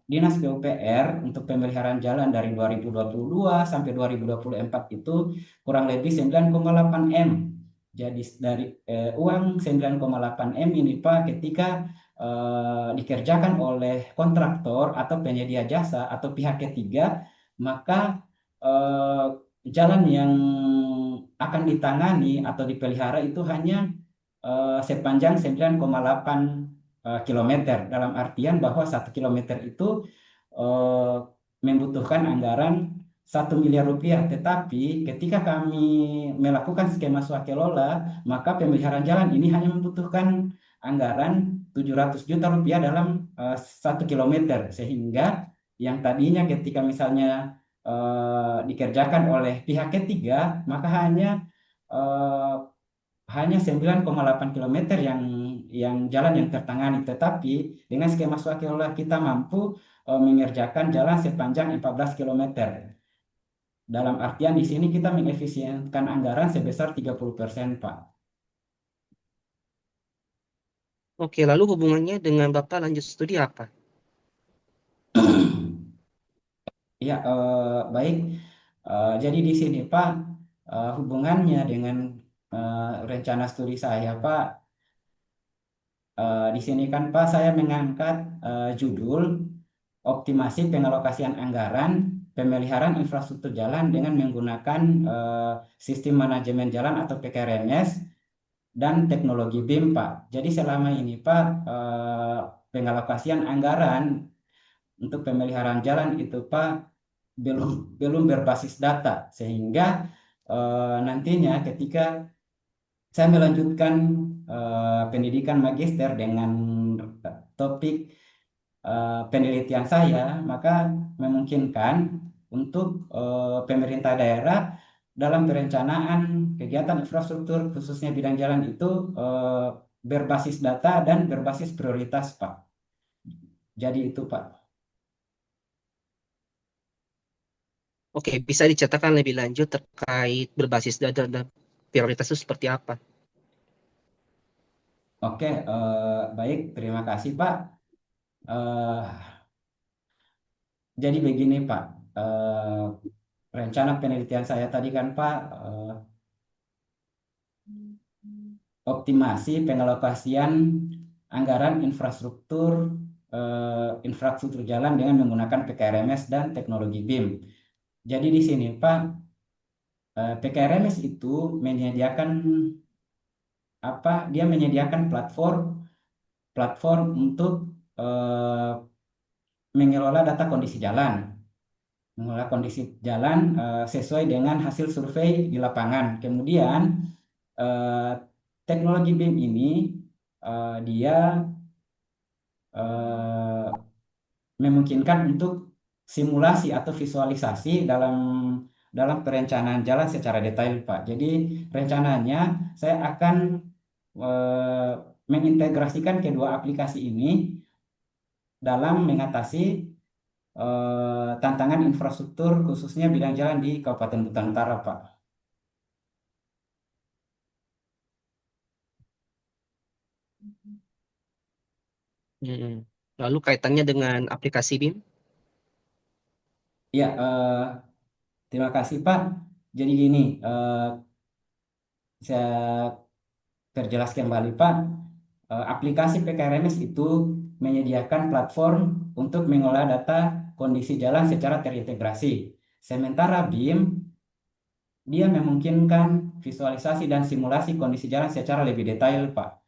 [SPEAKER 2] Dinas PUPR untuk pemeliharaan jalan dari 2022 sampai 2024 itu kurang lebih 9,8 M. Jadi dari uang 9,8 M ini, Pak, ketika dikerjakan oleh kontraktor atau penyedia jasa atau pihak ketiga, maka eh, jalan yang akan ditangani atau dipelihara itu hanya sepanjang 9,8 kilometer. Dalam artian bahwa 1 kilometer itu eh, membutuhkan anggaran 1 miliar rupiah. Tetapi ketika kami melakukan skema swakelola, maka pemeliharaan jalan ini hanya membutuhkan anggaran 700 juta rupiah dalam 1 kilometer. Sehingga yang tadinya ketika misalnya dikerjakan oleh pihak ketiga, maka eh, hanya 9,8 kilometer yang jalan yang tertangani. Tetapi dengan skema swakelola kita mampu mengerjakan jalan sepanjang 14 kilometer. Dalam artian di sini kita mengefisienkan anggaran sebesar 30%, Pak.
[SPEAKER 1] Oke, lalu hubungannya dengan Bapak lanjut studi apa?
[SPEAKER 2] Ya, baik. Jadi di sini, Pak, hubungannya dengan rencana studi saya, Pak, di sini kan, Pak, saya mengangkat judul optimasi pengalokasian anggaran pemeliharaan infrastruktur jalan dengan menggunakan sistem manajemen jalan atau PKRMS dan teknologi BIM, Pak. Jadi selama ini, Pak, pengalokasian anggaran untuk pemeliharaan jalan itu, Pak, belum berbasis data, sehingga nantinya ketika saya melanjutkan pendidikan magister dengan topik penelitian saya, maka memungkinkan untuk pemerintah daerah dalam perencanaan kegiatan infrastruktur khususnya bidang jalan itu berbasis data dan berbasis prioritas, Pak. Jadi itu, Pak.
[SPEAKER 1] Oke, bisa diceritakan lebih lanjut terkait berbasis data dan prioritas itu seperti apa?
[SPEAKER 2] Oke, baik, terima kasih, Pak. Eh, jadi begini, Pak. Rencana penelitian saya tadi kan, Pak, optimasi pengalokasian anggaran infrastruktur jalan dengan menggunakan PKRMS dan teknologi BIM. Jadi di sini, Pak, PKRMS itu menyediakan apa? Dia menyediakan platform platform untuk eh, mengelola data kondisi jalan, sesuai dengan hasil survei di lapangan. Kemudian eh, teknologi BIM ini dia eh, memungkinkan untuk simulasi atau visualisasi dalam dalam perencanaan jalan secara detail, Pak. Jadi rencananya saya akan eh, mengintegrasikan kedua aplikasi ini dalam mengatasi tantangan infrastruktur khususnya bidang jalan di Kabupaten Buton Utara, Pak.
[SPEAKER 1] Mm-mm. Lalu kaitannya dengan aplikasi BIM?
[SPEAKER 2] Ya, terima kasih, Pak. Jadi gini, saya perjelas kembali, Pak. Aplikasi PKRMS itu menyediakan platform untuk mengolah data kondisi jalan secara terintegrasi. Sementara BIM, dia memungkinkan visualisasi dan simulasi kondisi jalan secara lebih detail, Pak.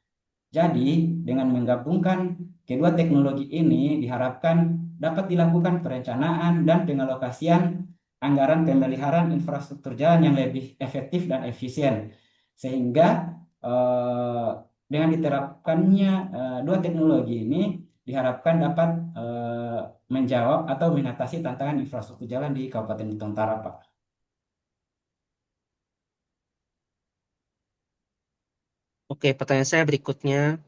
[SPEAKER 2] Jadi, dengan menggabungkan kedua teknologi ini diharapkan dapat dilakukan perencanaan dan pengalokasian anggaran pemeliharaan infrastruktur jalan yang lebih efektif dan efisien. Sehingga eh, dengan diterapkannya dua teknologi ini diharapkan dapat menjawab atau mengatasi tantangan infrastruktur jalan di Kabupaten Buton Utara, Pak.
[SPEAKER 1] Oke, pertanyaan saya berikutnya,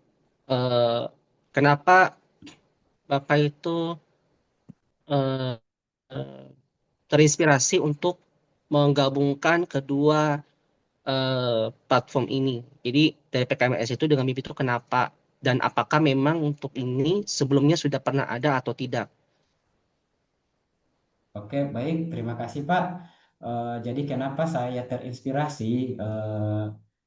[SPEAKER 1] eh, kenapa Bapak itu eh, eh, terinspirasi untuk menggabungkan kedua platform ini? Jadi dari PKMS itu dengan BIM itu kenapa? Dan apakah memang untuk ini sebelumnya sudah pernah ada atau tidak?
[SPEAKER 2] Oke, baik. Terima kasih, Pak. Jadi kenapa saya terinspirasi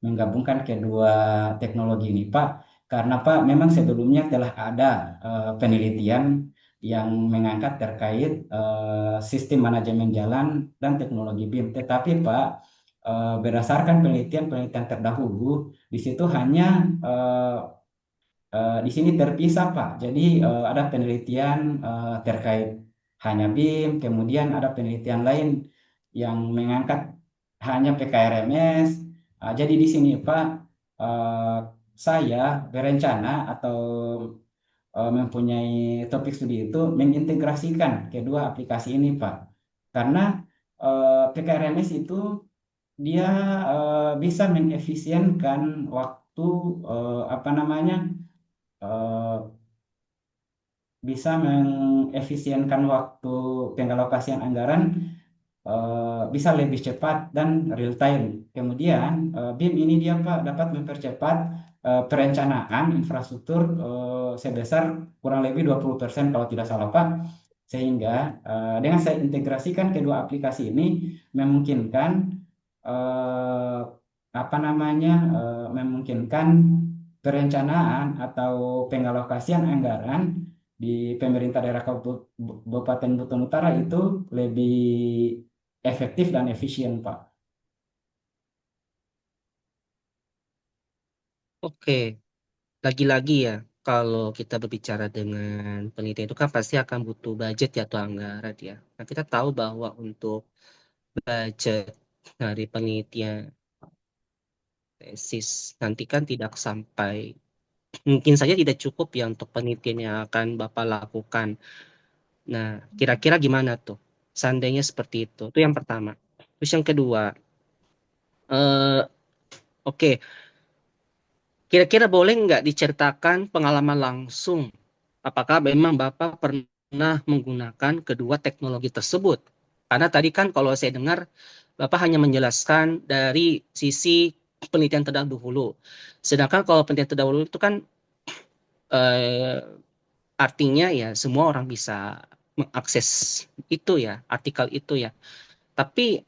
[SPEAKER 2] menggabungkan kedua teknologi ini, Pak? Karena, Pak, memang sebelumnya telah ada penelitian yang mengangkat terkait sistem manajemen jalan dan teknologi BIM. Tetapi, Pak, berdasarkan penelitian-penelitian terdahulu, di situ hanya di sini terpisah, Pak. Jadi ada penelitian terkait hanya BIM, kemudian ada penelitian lain yang mengangkat hanya PKRMS. Jadi di sini, Pak, eh, saya berencana atau mempunyai topik studi itu mengintegrasikan kedua aplikasi ini, Pak. Karena PKRMS itu dia bisa mengefisienkan waktu apa namanya eh, bisa mengefisienkan waktu pengalokasian anggaran bisa lebih cepat dan real time. Kemudian BIM ini dia Pak dapat mempercepat perencanaan infrastruktur sebesar kurang lebih 20% kalau tidak salah, Pak. Sehingga dengan saya integrasikan kedua aplikasi ini memungkinkan eh, apa namanya memungkinkan perencanaan atau pengalokasian anggaran di pemerintah daerah Kabupaten Buton Utara itu lebih efektif dan efisien, Pak.
[SPEAKER 1] Oke, lagi-lagi ya, kalau kita berbicara dengan penelitian itu kan pasti akan butuh budget ya atau anggaran ya. Nah, kita tahu bahwa untuk budget dari penelitian tesis nanti kan tidak sampai, mungkin saja tidak cukup ya untuk penelitian yang akan Bapak lakukan. Nah, kira-kira gimana tuh? Seandainya seperti itu. Itu yang pertama. Terus yang kedua, eh, oke, Kira-kira boleh nggak diceritakan pengalaman langsung? Apakah memang Bapak pernah menggunakan kedua teknologi tersebut? Karena tadi kan kalau saya dengar, Bapak hanya menjelaskan dari sisi penelitian terdahulu. Sedangkan kalau penelitian terdahulu itu kan eh, artinya ya semua orang bisa mengakses itu ya, artikel itu ya. Tapi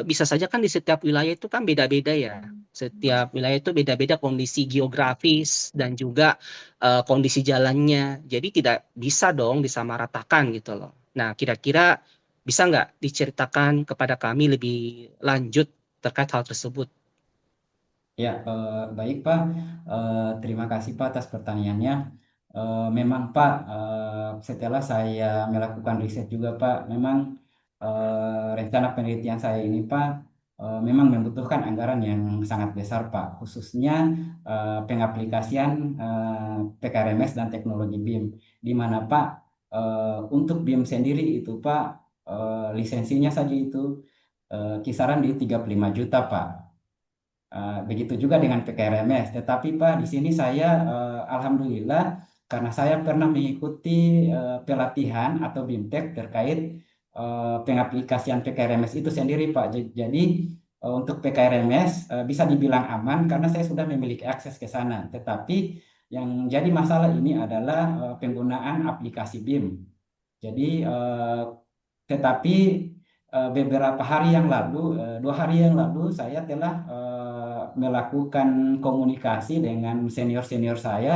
[SPEAKER 1] bisa saja kan di setiap wilayah itu kan beda-beda ya. Setiap wilayah itu beda-beda kondisi geografis dan juga kondisi jalannya. Jadi tidak bisa dong disamaratakan gitu loh. Nah, kira-kira bisa nggak diceritakan kepada kami lebih lanjut terkait hal tersebut?
[SPEAKER 2] Ya, baik Pak. Terima kasih Pak atas pertanyaannya. Memang Pak, setelah saya melakukan riset juga Pak, memang rencana penelitian saya ini Pak, memang membutuhkan anggaran yang sangat besar Pak, khususnya pengaplikasian PKRMS dan teknologi BIM, di mana Pak, untuk BIM sendiri itu Pak, lisensinya saja itu kisaran di 35 juta Pak. Begitu juga dengan PKRMS. Tetapi Pak, di sini saya alhamdulillah karena saya pernah mengikuti pelatihan atau BIMTEK terkait pengaplikasian PKRMS itu sendiri Pak. Jadi untuk PKRMS bisa dibilang aman karena saya sudah memiliki akses ke sana. Tetapi yang jadi masalah ini adalah penggunaan aplikasi BIM. Jadi tetapi beberapa hari yang lalu, 2 hari yang lalu, saya telah melakukan komunikasi dengan senior-senior saya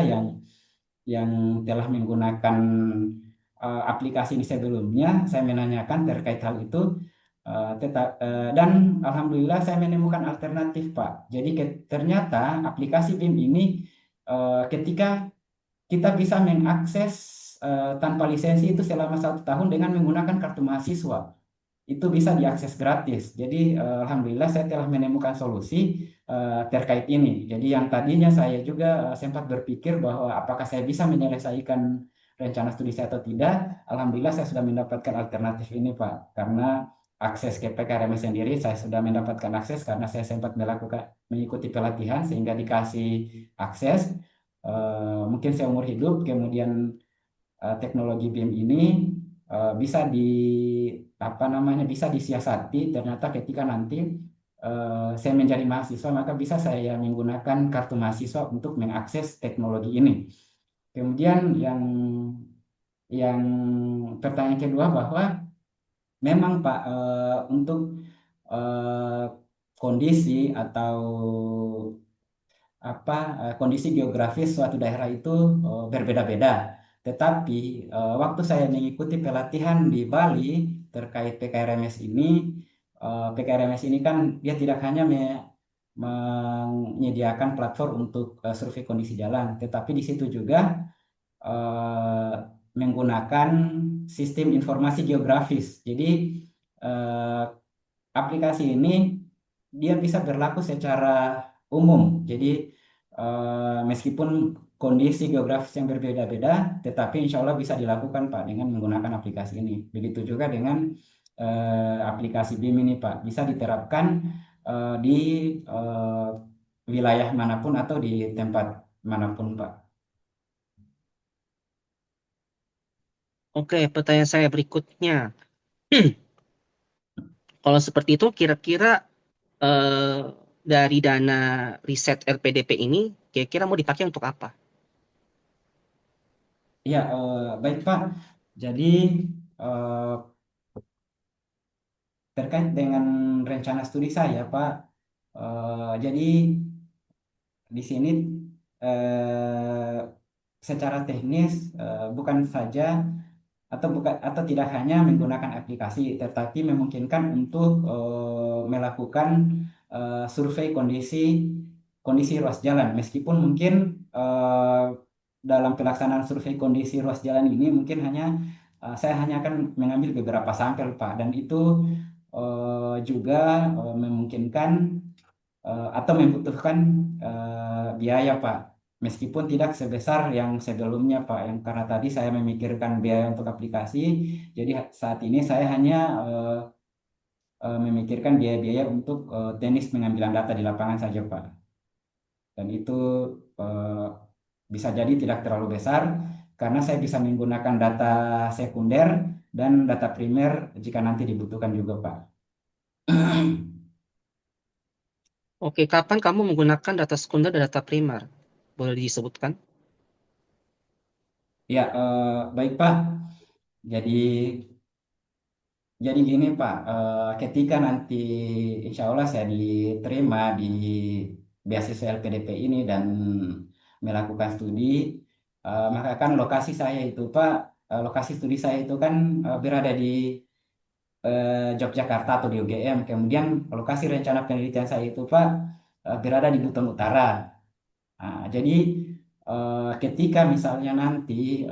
[SPEAKER 2] yang telah menggunakan aplikasi ini sebelumnya. Saya menanyakan terkait hal itu, dan alhamdulillah saya menemukan alternatif, Pak. Jadi ternyata aplikasi BIM ini ketika kita bisa mengakses tanpa lisensi itu selama 1 tahun dengan menggunakan kartu mahasiswa itu bisa diakses gratis. Jadi alhamdulillah saya telah menemukan solusi terkait ini. Jadi yang tadinya saya juga sempat berpikir bahwa apakah saya bisa menyelesaikan rencana studi saya atau tidak. Alhamdulillah saya sudah mendapatkan alternatif ini Pak. Karena akses ke PKRMS sendiri saya sudah mendapatkan akses karena saya sempat mengikuti pelatihan sehingga dikasih akses. Mungkin seumur hidup, kemudian teknologi BIM ini bisa apa namanya bisa disiasati. Ternyata ketika nanti saya menjadi mahasiswa maka bisa saya menggunakan kartu mahasiswa untuk mengakses teknologi ini. Kemudian yang pertanyaan kedua bahwa memang Pak, untuk eh, kondisi atau kondisi geografis suatu daerah itu berbeda-beda. Tetapi waktu saya mengikuti pelatihan di Bali terkait PKRMS ini, PKRMS ini kan dia tidak hanya menyediakan platform untuk survei kondisi jalan, tetapi di situ juga eh, menggunakan sistem informasi geografis. Jadi eh, aplikasi ini dia bisa berlaku secara umum. Jadi meskipun kondisi geografis yang berbeda-beda, tetapi insya Allah bisa dilakukan Pak dengan menggunakan aplikasi ini. Begitu juga dengan aplikasi BIM ini Pak, bisa diterapkan di eh, wilayah manapun atau di tempat manapun Pak.
[SPEAKER 1] Oke, pertanyaan saya berikutnya. Kalau seperti itu, kira-kira eh, dari dana riset LPDP ini, kira-kira mau dipakai untuk apa?
[SPEAKER 2] Ya, baik Pak. Jadi eh, terkait dengan rencana studi saya Pak, jadi di sini eh, secara teknis bukan saja atau tidak hanya menggunakan aplikasi, tetapi memungkinkan untuk melakukan survei kondisi kondisi ruas jalan. Meskipun mungkin eh, dalam pelaksanaan survei kondisi ruas jalan ini mungkin saya hanya akan mengambil beberapa sampel Pak, dan itu juga memungkinkan atau membutuhkan biaya Pak, meskipun tidak sebesar yang sebelumnya Pak, yang karena tadi saya memikirkan biaya untuk aplikasi, jadi saat ini saya hanya memikirkan biaya-biaya untuk teknis pengambilan data di lapangan saja Pak. dan itu eh, bisa jadi tidak terlalu besar karena saya bisa menggunakan data sekunder dan data primer jika nanti dibutuhkan juga, Pak.
[SPEAKER 1] Oke, kapan kamu menggunakan data sekunder dan data primer? Boleh disebutkan?
[SPEAKER 2] Ya, baik Pak. Jadi Jadi gini Pak, ketika nanti insya Allah saya diterima di beasiswa LPDP ini dan melakukan studi, maka kan lokasi saya itu Pak, lokasi studi saya itu kan berada di Yogyakarta atau di UGM. Kemudian lokasi rencana penelitian saya itu Pak berada di Buton Utara. Nah, jadi ketika misalnya nanti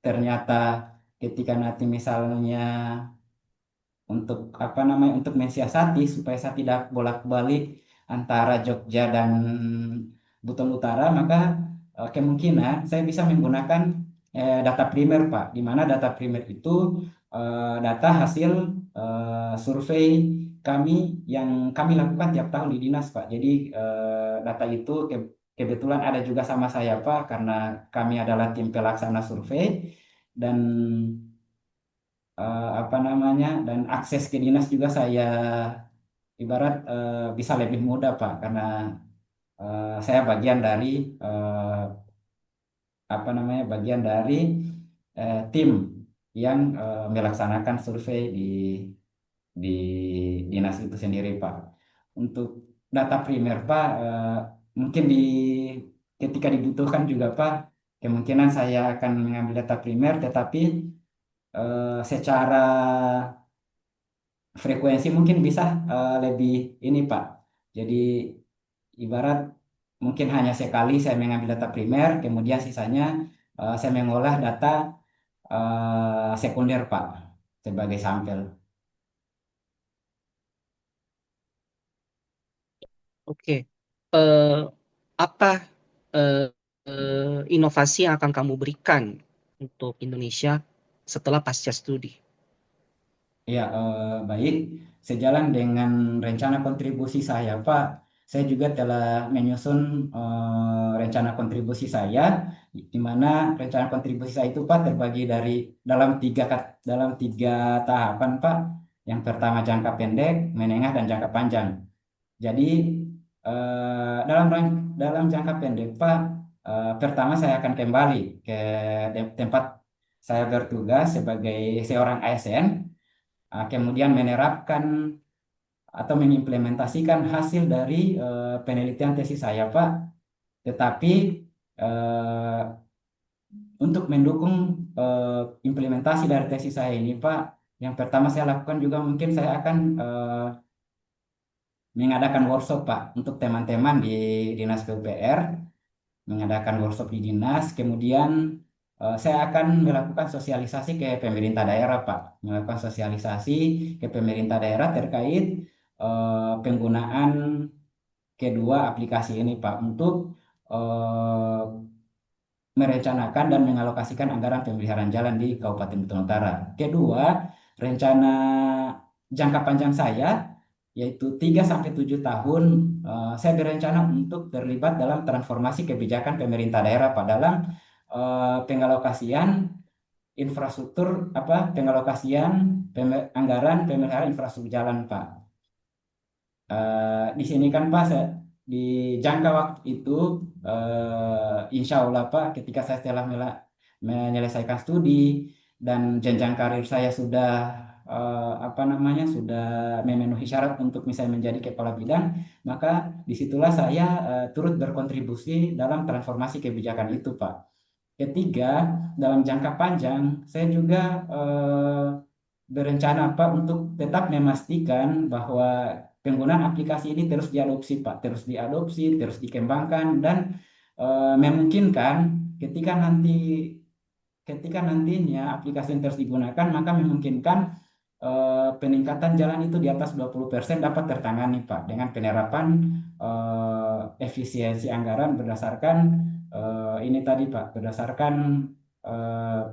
[SPEAKER 2] ternyata ketika nanti misalnya untuk apa namanya untuk mensiasati supaya saya tidak bolak-balik antara Jogja dan Buton Utara, maka kemungkinan saya bisa menggunakan data primer, Pak, di mana data primer itu data hasil survei kami yang kami lakukan tiap tahun di dinas, Pak. Jadi data itu kebetulan ada juga sama saya, Pak, karena kami adalah tim pelaksana survei dan apa namanya dan akses ke dinas juga saya ibarat bisa lebih mudah Pak karena saya bagian dari eh, apa namanya bagian dari tim yang melaksanakan survei di dinas itu sendiri Pak. Untuk data primer Pak mungkin ketika dibutuhkan juga Pak kemungkinan saya akan mengambil data primer tetapi secara frekuensi mungkin bisa lebih ini Pak. Jadi ibarat mungkin hanya sekali saya mengambil data primer, kemudian sisanya saya mengolah data sekunder Pak sebagai sampel.
[SPEAKER 1] Oke. Eh, apa eh, inovasi yang akan kamu berikan untuk Indonesia setelah pasca studi?
[SPEAKER 2] Ya, baik. Sejalan dengan rencana kontribusi saya, Pak, saya juga telah menyusun rencana kontribusi saya, di mana rencana kontribusi saya itu, Pak, terbagi dari dalam tiga tahapan, Pak. Yang pertama jangka pendek, menengah, dan jangka panjang. Jadi dalam jangka pendek, Pak, pertama saya akan kembali ke tempat saya bertugas sebagai seorang ASN. Kemudian menerapkan atau mengimplementasikan hasil dari penelitian tesis saya, Pak. Tetapi eh, untuk mendukung implementasi dari tesis saya ini, Pak, yang pertama saya lakukan juga mungkin saya akan mengadakan workshop, Pak, untuk teman-teman di Dinas PUPR, mengadakan workshop di dinas, kemudian saya akan melakukan sosialisasi ke pemerintah daerah, Pak, melakukan sosialisasi ke pemerintah daerah terkait penggunaan kedua aplikasi ini, Pak, untuk eh, merencanakan dan mengalokasikan anggaran pemeliharaan jalan di Kabupaten Buton Utara. Kedua, rencana jangka panjang saya yaitu 3 sampai 7 tahun saya berencana untuk terlibat dalam transformasi kebijakan pemerintah daerah Pak dalam pengalokasian infrastruktur pengalokasian anggaran pemeliharaan infrastruktur jalan Pak. Di sini kan Pak di jangka waktu itu insya Allah Pak ketika saya telah menyelesaikan studi dan jenjang karir saya sudah apa namanya sudah memenuhi syarat untuk misalnya menjadi kepala bidang, maka disitulah saya turut berkontribusi dalam transformasi kebijakan itu Pak. Ketiga, dalam jangka panjang saya juga berencana Pak untuk tetap memastikan bahwa penggunaan aplikasi ini terus diadopsi Pak, terus diadopsi, terus dikembangkan dan memungkinkan ketika nanti ketika nantinya aplikasi yang terus digunakan maka memungkinkan peningkatan jalan itu di atas 20% dapat tertangani Pak dengan penerapan efisiensi anggaran berdasarkan ini tadi Pak, berdasarkan eh,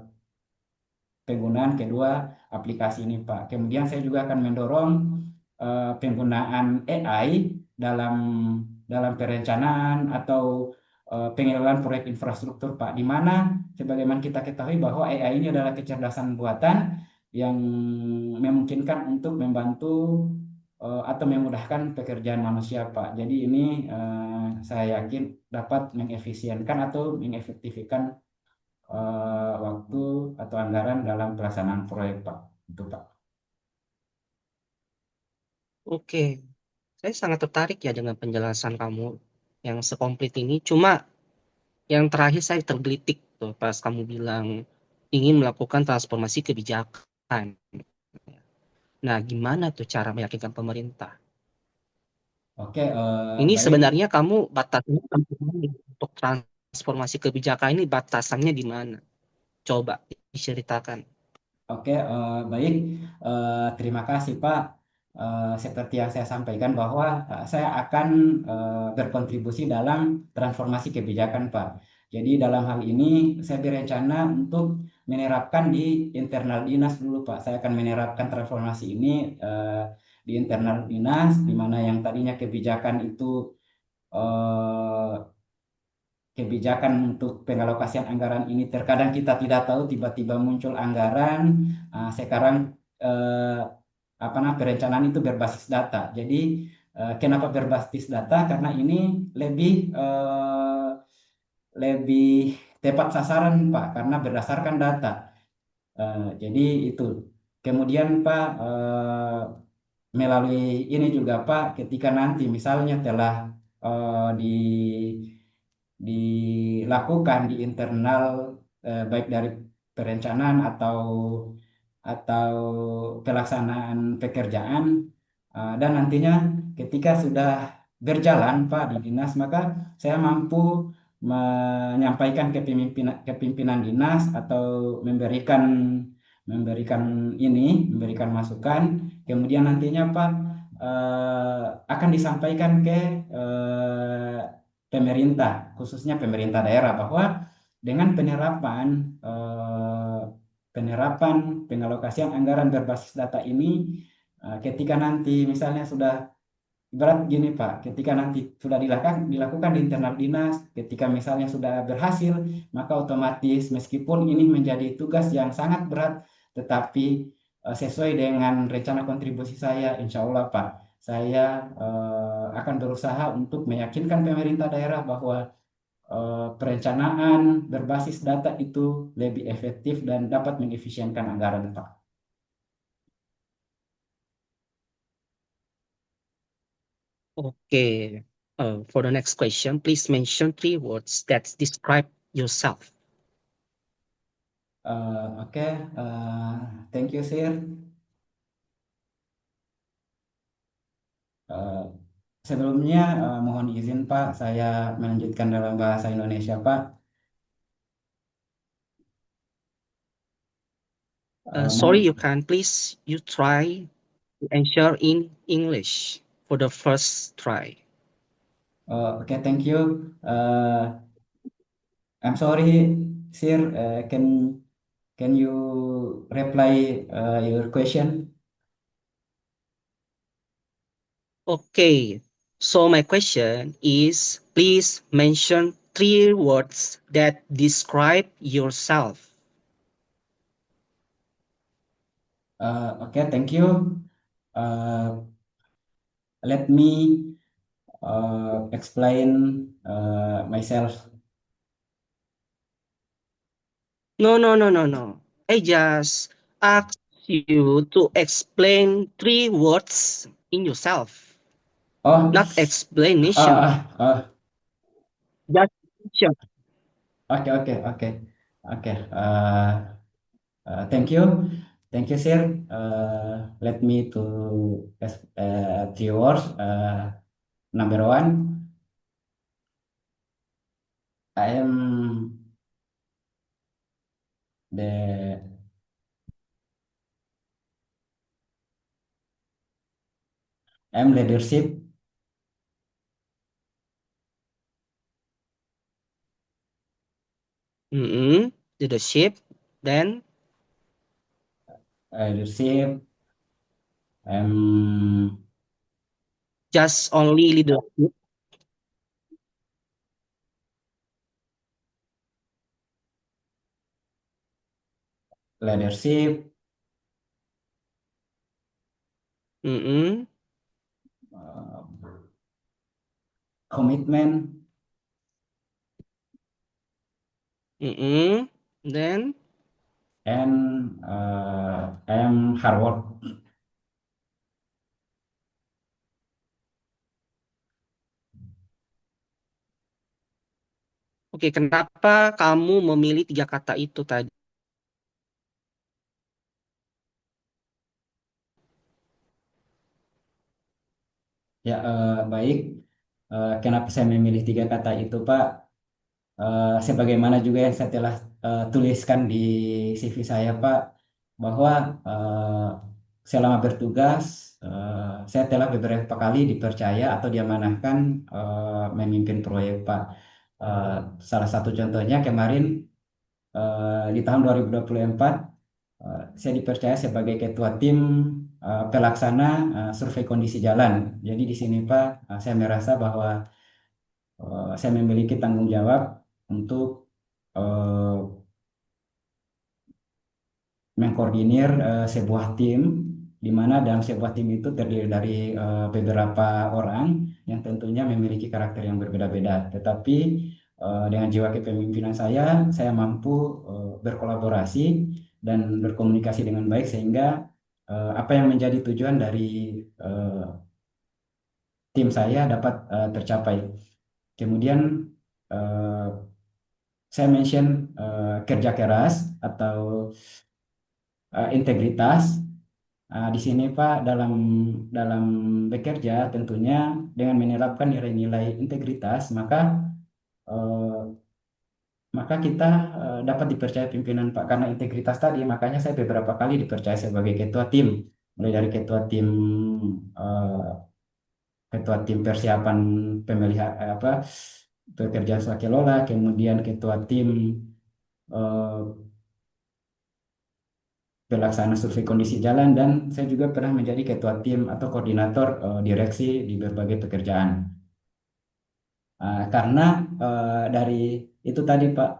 [SPEAKER 2] penggunaan kedua aplikasi ini Pak. Kemudian saya juga akan mendorong penggunaan AI dalam dalam perencanaan atau pengelolaan proyek infrastruktur, Pak. Di mana sebagaimana kita ketahui bahwa AI ini adalah kecerdasan buatan yang memungkinkan untuk membantu atau memudahkan pekerjaan manusia, Pak. Jadi ini saya yakin dapat mengefisienkan atau mengefektifkan waktu atau anggaran dalam pelaksanaan proyek, Pak. Itu, Pak.
[SPEAKER 1] Oke, saya sangat tertarik ya dengan penjelasan kamu yang sekomplit ini. Cuma yang terakhir saya tergelitik tuh pas kamu bilang ingin melakukan transformasi kebijakan. Nah, gimana tuh cara meyakinkan pemerintah?
[SPEAKER 2] Oke,
[SPEAKER 1] Ini
[SPEAKER 2] baik.
[SPEAKER 1] sebenarnya kamu batasnya sampai mana untuk transformasi kebijakan ini batasannya di mana? Coba diceritakan.
[SPEAKER 2] Oke, baik. Terima kasih, Pak. Seperti yang saya sampaikan bahwa saya akan berkontribusi dalam transformasi kebijakan, Pak. Jadi dalam hal ini saya berencana untuk menerapkan di internal dinas dulu, Pak. Saya akan menerapkan transformasi ini di internal dinas, di mana yang tadinya kebijakan itu eh, kebijakan untuk pengalokasian anggaran ini terkadang kita tidak tahu tiba-tiba muncul anggaran. Sekarang eh, apa namanya perencanaan itu berbasis data. Jadi kenapa berbasis data? Karena ini lebih lebih tepat sasaran, Pak, karena berdasarkan data. Jadi itu. Kemudian, Pak, melalui ini juga, Pak, ketika nanti misalnya telah di dilakukan di internal baik dari perencanaan atau pelaksanaan pekerjaan dan nantinya ketika sudah berjalan, Pak, di dinas, maka saya mampu menyampaikan kepimpinan dinas atau memberikan memberikan memberikan masukan, kemudian nantinya, Pak, akan disampaikan ke eh, pemerintah, khususnya pemerintah daerah, bahwa dengan penerapan pengalokasian anggaran berbasis data ini, ketika nanti misalnya sudah berat gini, Pak, ketika nanti sudah dilakukan di internal dinas, ketika misalnya sudah berhasil, maka otomatis meskipun ini menjadi tugas yang sangat berat, tetapi sesuai dengan rencana kontribusi saya, insya Allah, Pak, saya akan berusaha untuk meyakinkan pemerintah daerah bahwa perencanaan berbasis data itu lebih efektif dan dapat mengefisienkan anggaran, Pak.
[SPEAKER 1] Okay. For the next question, please mention 3 words that describe yourself.
[SPEAKER 2] Oke, thank you, Sir. Eh, Sebelumnya mohon izin, Pak, saya melanjutkan dalam bahasa Indonesia, Pak.
[SPEAKER 1] Sorry,
[SPEAKER 2] Mohon,
[SPEAKER 1] you can please you try to answer in English for the first try.
[SPEAKER 2] oke, thank you. I'm sorry, Sir. Can you reply your question?
[SPEAKER 1] Okay. So my question is, please mention 3 words that describe yourself.
[SPEAKER 2] Oke, thank you. Uh, Let me explain myself.
[SPEAKER 1] No, no, no, no, no. I just asked you to explain 3 words in yourself,
[SPEAKER 2] Oh,
[SPEAKER 1] not explanation.
[SPEAKER 2] ah, ah, ah.
[SPEAKER 1] Just mention.
[SPEAKER 2] Oke, oke, oke, oke. Thank you, thank you, sir. Let me to 3 words. Number one, I am the I'm leadership.
[SPEAKER 1] Leadership. Then
[SPEAKER 2] Leadership. I'm
[SPEAKER 1] just only leadership.
[SPEAKER 2] leadership,
[SPEAKER 1] Mm-mm.
[SPEAKER 2] uh, commitment,
[SPEAKER 1] Mm-mm. Then,
[SPEAKER 2] and I am hard work.
[SPEAKER 1] oke, kenapa kamu memilih 3 kata itu tadi?
[SPEAKER 2] Ya, baik. Kenapa saya memilih 3 kata itu, Pak? Sebagaimana juga yang saya telah tuliskan di CV saya, Pak, bahwa selama bertugas saya telah beberapa kali dipercaya atau diamanahkan memimpin proyek, Pak. Eh, Salah satu contohnya kemarin di tahun 2024 saya dipercaya sebagai ketua tim pelaksana survei kondisi jalan. Jadi di sini, Pak, saya merasa bahwa saya memiliki tanggung jawab untuk eh, mengkoordinir sebuah tim, di mana dalam sebuah tim itu terdiri dari beberapa orang yang tentunya memiliki karakter yang berbeda-beda. Tetapi dengan jiwa kepemimpinan saya mampu berkolaborasi dan berkomunikasi dengan baik sehingga apa yang menjadi tujuan dari eh, tim saya dapat tercapai. Kemudian eh, saya mention kerja keras atau integritas. Di sini Pak, dalam dalam bekerja tentunya dengan menerapkan nilai-nilai integritas, eh, maka kita dapat dipercaya pimpinan Pak, karena integritas tadi. Makanya saya beberapa kali dipercaya sebagai ketua tim, mulai dari eh, ketua tim persiapan pemilihan pekerjaan swakelola, kemudian ketua tim eh, pelaksana survei kondisi jalan, dan saya juga pernah menjadi ketua tim atau koordinator direksi di berbagai pekerjaan. Karena dari itu tadi, Pak,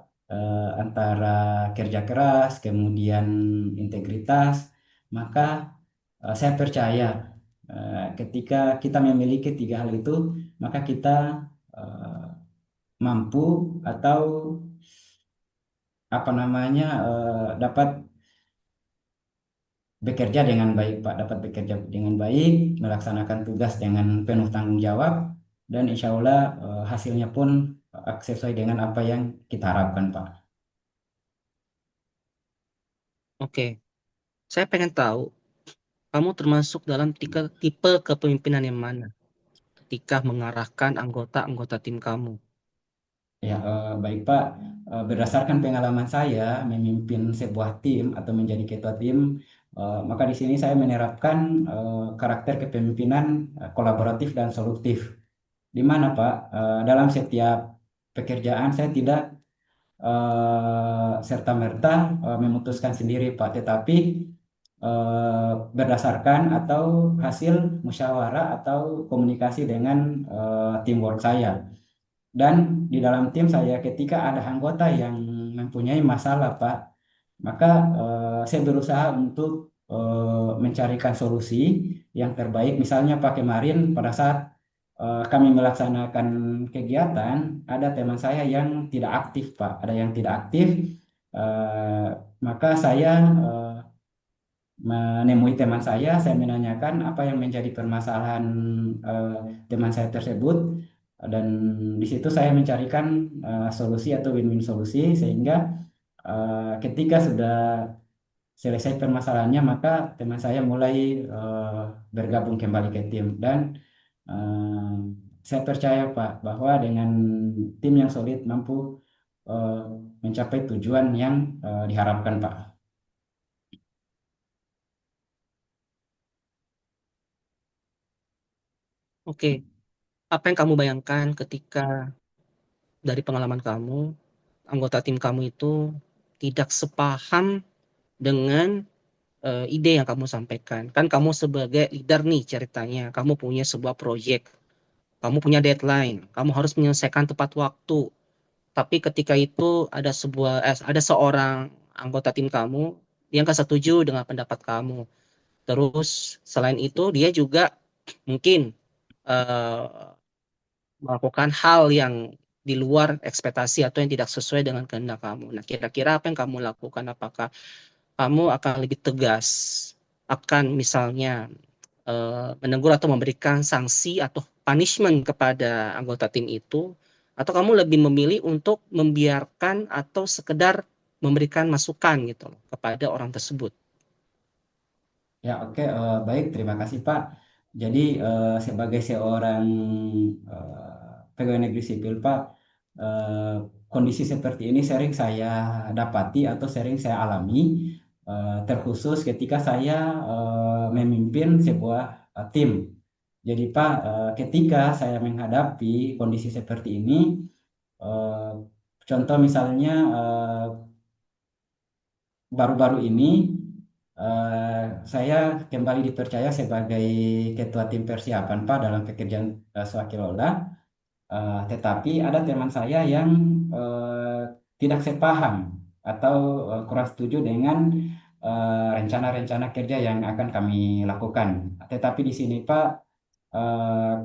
[SPEAKER 2] antara kerja keras kemudian integritas, maka saya percaya ketika kita memiliki 3 hal itu, maka kita eh, mampu atau apa namanya dapat bekerja dengan baik, Pak, dapat bekerja dengan baik, melaksanakan tugas dengan penuh tanggung jawab, dan insya Allah hasilnya pun sesuai dengan apa yang kita harapkan, Pak.
[SPEAKER 1] Oke, saya pengen tahu, kamu termasuk dalam tipe kepemimpinan yang mana ketika mengarahkan anggota-anggota tim kamu?
[SPEAKER 2] Ya, baik, Pak. Berdasarkan pengalaman saya memimpin sebuah tim atau menjadi ketua tim, maka di sini saya menerapkan karakter kepemimpinan kolaboratif dan solutif. Di mana, Pak, dalam setiap pekerjaan saya tidak serta-merta memutuskan sendiri, Pak, tetapi berdasarkan atau hasil musyawarah atau komunikasi dengan teamwork saya. Dan di dalam tim saya, ketika ada anggota yang mempunyai masalah, Pak, maka saya berusaha untuk mencarikan solusi yang terbaik. Misalnya, Pak, kemarin pada saat kami melaksanakan kegiatan, ada teman saya yang tidak aktif, Pak. Ada yang tidak aktif, eh, maka saya menemui teman saya menanyakan apa yang menjadi permasalahan eh, teman saya tersebut, dan di situ saya mencarikan solusi atau win-win solusi, sehingga ketika sudah selesai permasalahannya, maka teman saya mulai eh, bergabung kembali ke tim, dan eh, saya percaya, Pak, bahwa dengan tim yang solid mampu eh, mencapai tujuan yang diharapkan, Pak.
[SPEAKER 1] Oke, apa yang kamu bayangkan ketika dari pengalaman kamu, anggota tim kamu itu tidak sepaham dengan ide yang kamu sampaikan? Kan kamu sebagai leader nih ceritanya, kamu punya sebuah proyek, kamu punya deadline, kamu harus menyelesaikan tepat waktu. Tapi ketika itu ada seorang anggota tim kamu, dia nggak setuju dengan pendapat kamu. Terus selain itu dia juga mungkin eh, melakukan hal yang di luar ekspektasi atau yang tidak sesuai dengan kehendak kamu. Nah, kira-kira apa yang kamu lakukan? Apakah kamu akan lebih tegas, akan misalnya menegur atau memberikan sanksi atau punishment kepada anggota tim itu, atau kamu lebih memilih untuk membiarkan atau sekedar memberikan masukan gitu loh kepada orang tersebut?
[SPEAKER 2] Ya, oke, baik, terima kasih Pak. Jadi sebagai seorang pegawai negeri sipil Pak, eh, kondisi seperti ini sering saya dapati atau sering saya alami, terkhusus ketika saya memimpin sebuah tim. Jadi Pak, ketika saya menghadapi kondisi seperti ini, eh, contoh misalnya baru-baru ini saya kembali dipercaya sebagai ketua tim persiapan Pak dalam pekerjaan swakelola. Tetapi ada teman saya yang eh, tidak sepaham atau kurang setuju dengan rencana-rencana kerja yang akan kami lakukan. Tetapi di sini Pak, eh,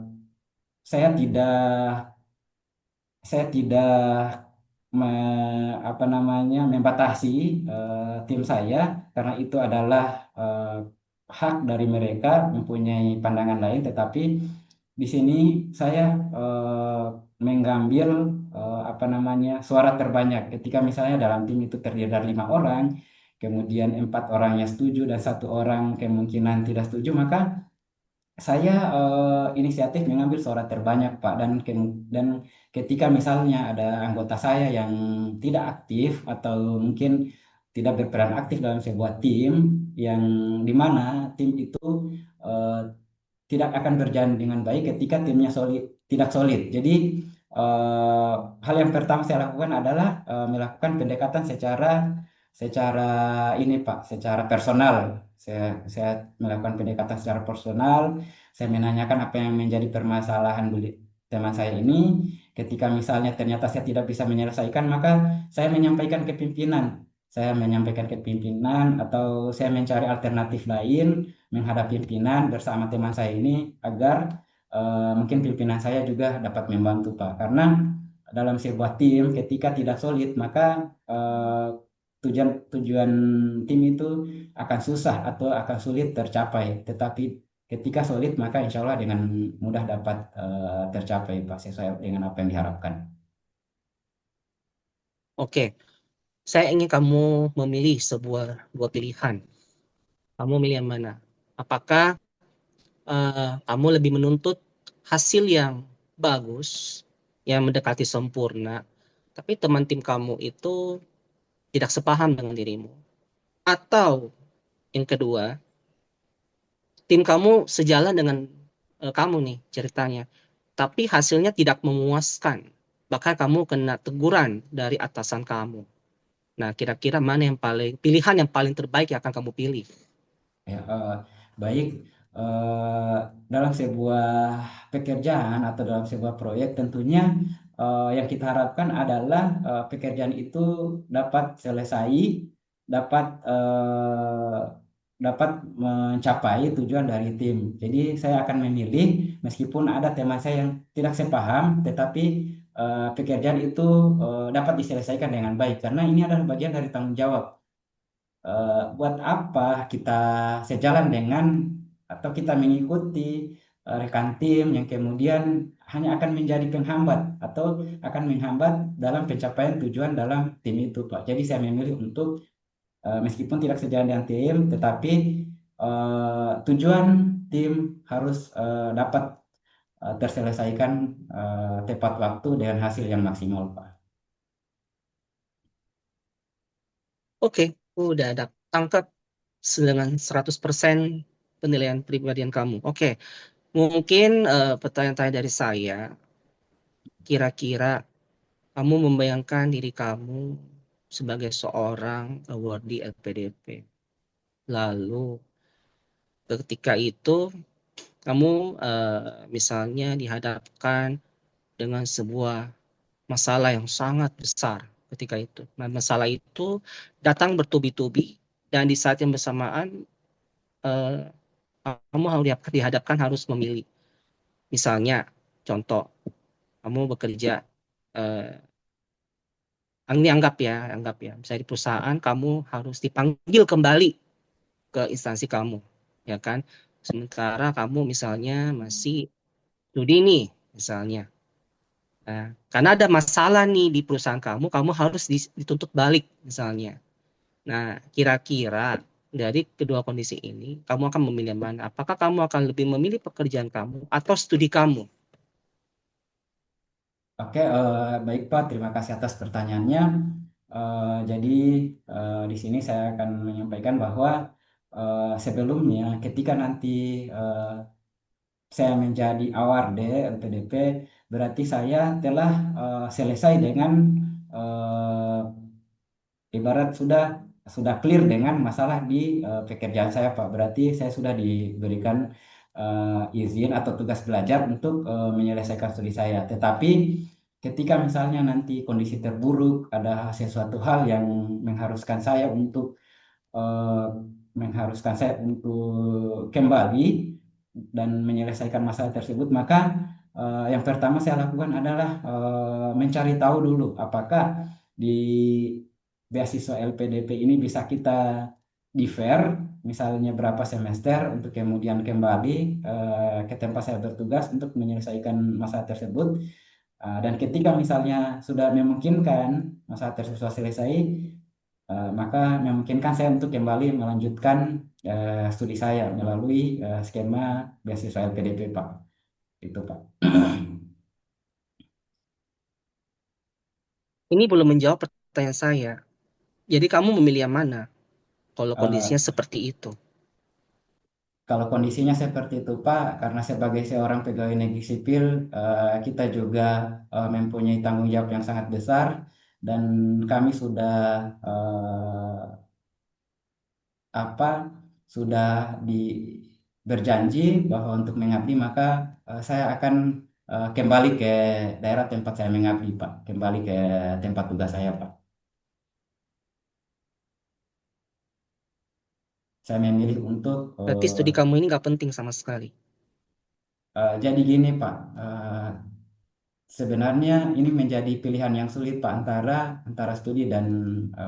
[SPEAKER 2] saya tidak saya tidak apa namanya membatasi tim saya karena itu adalah hak dari mereka mempunyai pandangan lain, tetapi di sini saya mengambil apa namanya suara terbanyak ketika misalnya dalam tim itu terdiri dari 5 orang, kemudian 4 orangnya setuju dan 1 orang kemungkinan tidak setuju, maka saya inisiatif mengambil suara terbanyak Pak, dan ketika misalnya ada anggota saya yang tidak aktif atau mungkin tidak berperan aktif dalam sebuah tim, yang dimana tim itu eh, tidak akan berjalan dengan baik ketika timnya tidak solid. Jadi eh, hal yang pertama saya lakukan adalah melakukan pendekatan secara secara ini Pak, secara personal. Saya melakukan pendekatan secara personal. Saya menanyakan apa yang menjadi permasalahan teman saya ini. Ketika misalnya ternyata saya tidak bisa menyelesaikan, maka saya menyampaikan ke pimpinan. Saya menyampaikan ke pimpinan atau saya mencari alternatif lain menghadap pimpinan bersama teman saya ini agar mungkin pimpinan saya juga dapat membantu Pak. Karena dalam sebuah tim ketika tidak solid maka tujuan tujuan tim itu akan susah atau akan sulit tercapai. Tetapi ketika solid maka insya Allah dengan mudah dapat tercapai Pak sesuai dengan apa yang diharapkan.
[SPEAKER 1] Oke, saya ingin kamu memilih sebuah dua pilihan. Kamu milih yang mana? Apakah kamu lebih menuntut hasil yang bagus, yang mendekati sempurna, tapi teman tim kamu itu tidak sepaham dengan dirimu? Atau yang kedua, tim kamu sejalan dengan kamu nih ceritanya, tapi hasilnya tidak memuaskan. Bahkan kamu kena teguran dari atasan kamu. Nah, kira-kira mana yang paling pilihan yang paling terbaik yang akan kamu pilih?
[SPEAKER 2] Ya, baik. eh, Dalam sebuah pekerjaan atau dalam sebuah proyek tentunya yang kita harapkan adalah pekerjaan itu dapat selesai, dapat dapat mencapai tujuan dari tim. Jadi saya akan memilih meskipun ada teman saya yang tidak sepaham, tetapi pekerjaan itu dapat diselesaikan dengan baik karena ini adalah bagian dari tanggung jawab. Buat apa kita sejalan dengan atau kita mengikuti rekan tim yang kemudian hanya akan menjadi penghambat atau akan menghambat dalam pencapaian tujuan dalam tim itu, Pak. Jadi saya memilih untuk meskipun tidak sejalan dengan tim, tetapi tujuan tim harus dapat terselesaikan tepat waktu dengan hasil yang maksimal, Pak.
[SPEAKER 1] Oke, udah ada tangkap dengan 100% penilaian pribadian kamu. Oke, mungkin pertanyaan-pertanyaan dari saya, kira-kira kamu membayangkan diri kamu sebagai seorang awardee LPDP. Lalu ketika itu kamu misalnya dihadapkan dengan sebuah masalah yang sangat besar ketika itu. Nah, masalah itu datang bertubi-tubi dan di saat yang bersamaan kamu harus dihadapkan harus memilih. Misalnya, contoh, kamu bekerja, ini anggap ya, misalnya di perusahaan kamu harus dipanggil kembali ke instansi kamu, ya kan? Sementara kamu misalnya masih studi nih, misalnya. Nah, karena ada masalah nih di perusahaan kamu, kamu harus dituntut balik, misalnya. Nah, kira-kira dari kedua kondisi ini, kamu akan memilih mana? Apakah kamu akan lebih memilih pekerjaan kamu atau studi kamu?
[SPEAKER 2] Oke, baik Pak, terima kasih atas pertanyaannya. Jadi di sini saya akan menyampaikan bahwa sebelumnya ketika nanti saya menjadi award LPDP, berarti saya telah selesai dengan ibarat sudah clear dengan masalah di pekerjaan saya Pak. Berarti saya sudah diberikan izin atau tugas belajar untuk menyelesaikan studi saya. Tetapi ketika misalnya nanti kondisi terburuk, ada sesuatu hal yang mengharuskan saya untuk eh, kembali dan menyelesaikan masalah tersebut, maka yang pertama saya lakukan adalah mencari tahu dulu apakah di beasiswa LPDP ini bisa kita defer, misalnya berapa semester untuk kemudian kembali ke tempat saya bertugas untuk menyelesaikan masalah tersebut. Dan ketika misalnya sudah memungkinkan masalah tersebut sudah selesai, maka memungkinkan saya untuk kembali melanjutkan studi saya melalui skema beasiswa LPDP, Pak. Itu, Pak.
[SPEAKER 1] Ini belum menjawab pertanyaan saya. Jadi kamu memilih yang mana kalau
[SPEAKER 2] Eh,
[SPEAKER 1] kondisinya seperti itu?
[SPEAKER 2] Kalau kondisinya seperti itu, Pak, karena sebagai seorang pegawai negeri sipil, kita juga mempunyai tanggung jawab yang sangat besar, dan kami sudah apa sudah di berjanji bahwa untuk mengabdi, maka saya akan kembali ke daerah tempat saya mengabdi, Pak, kembali ke tempat tugas saya, Pak. Saya memilih untuk
[SPEAKER 1] Berarti studi kamu ini nggak penting sama sekali.
[SPEAKER 2] jadi gini, Pak. Sebenarnya ini menjadi pilihan yang sulit Pak antara studi dan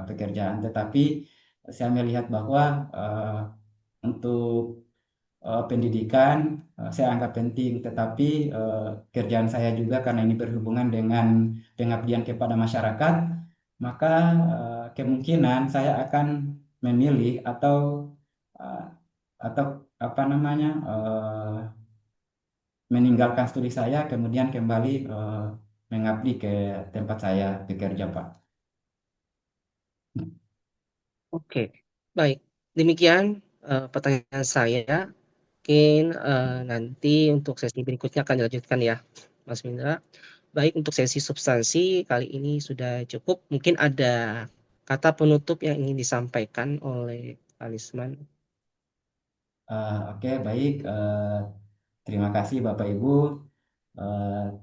[SPEAKER 2] pekerjaan. Tetapi saya melihat bahwa untuk pendidikan saya anggap penting, tetapi kerjaan saya juga karena ini berhubungan dengan pengabdian kepada masyarakat, maka kemungkinan saya akan memilih uh, atau apa namanya meninggalkan studi saya kemudian kembali mengabdi ke tempat saya bekerja, Pak.
[SPEAKER 1] Oke, baik. Demikian pertanyaan saya. Mungkin nanti untuk sesi berikutnya akan dilanjutkan ya, Mas Mindra. Baik, untuk sesi substansi kali ini sudah cukup. Mungkin ada kata penutup yang ingin disampaikan oleh Alisman.
[SPEAKER 2] Oke, baik. Terima kasih Bapak Ibu.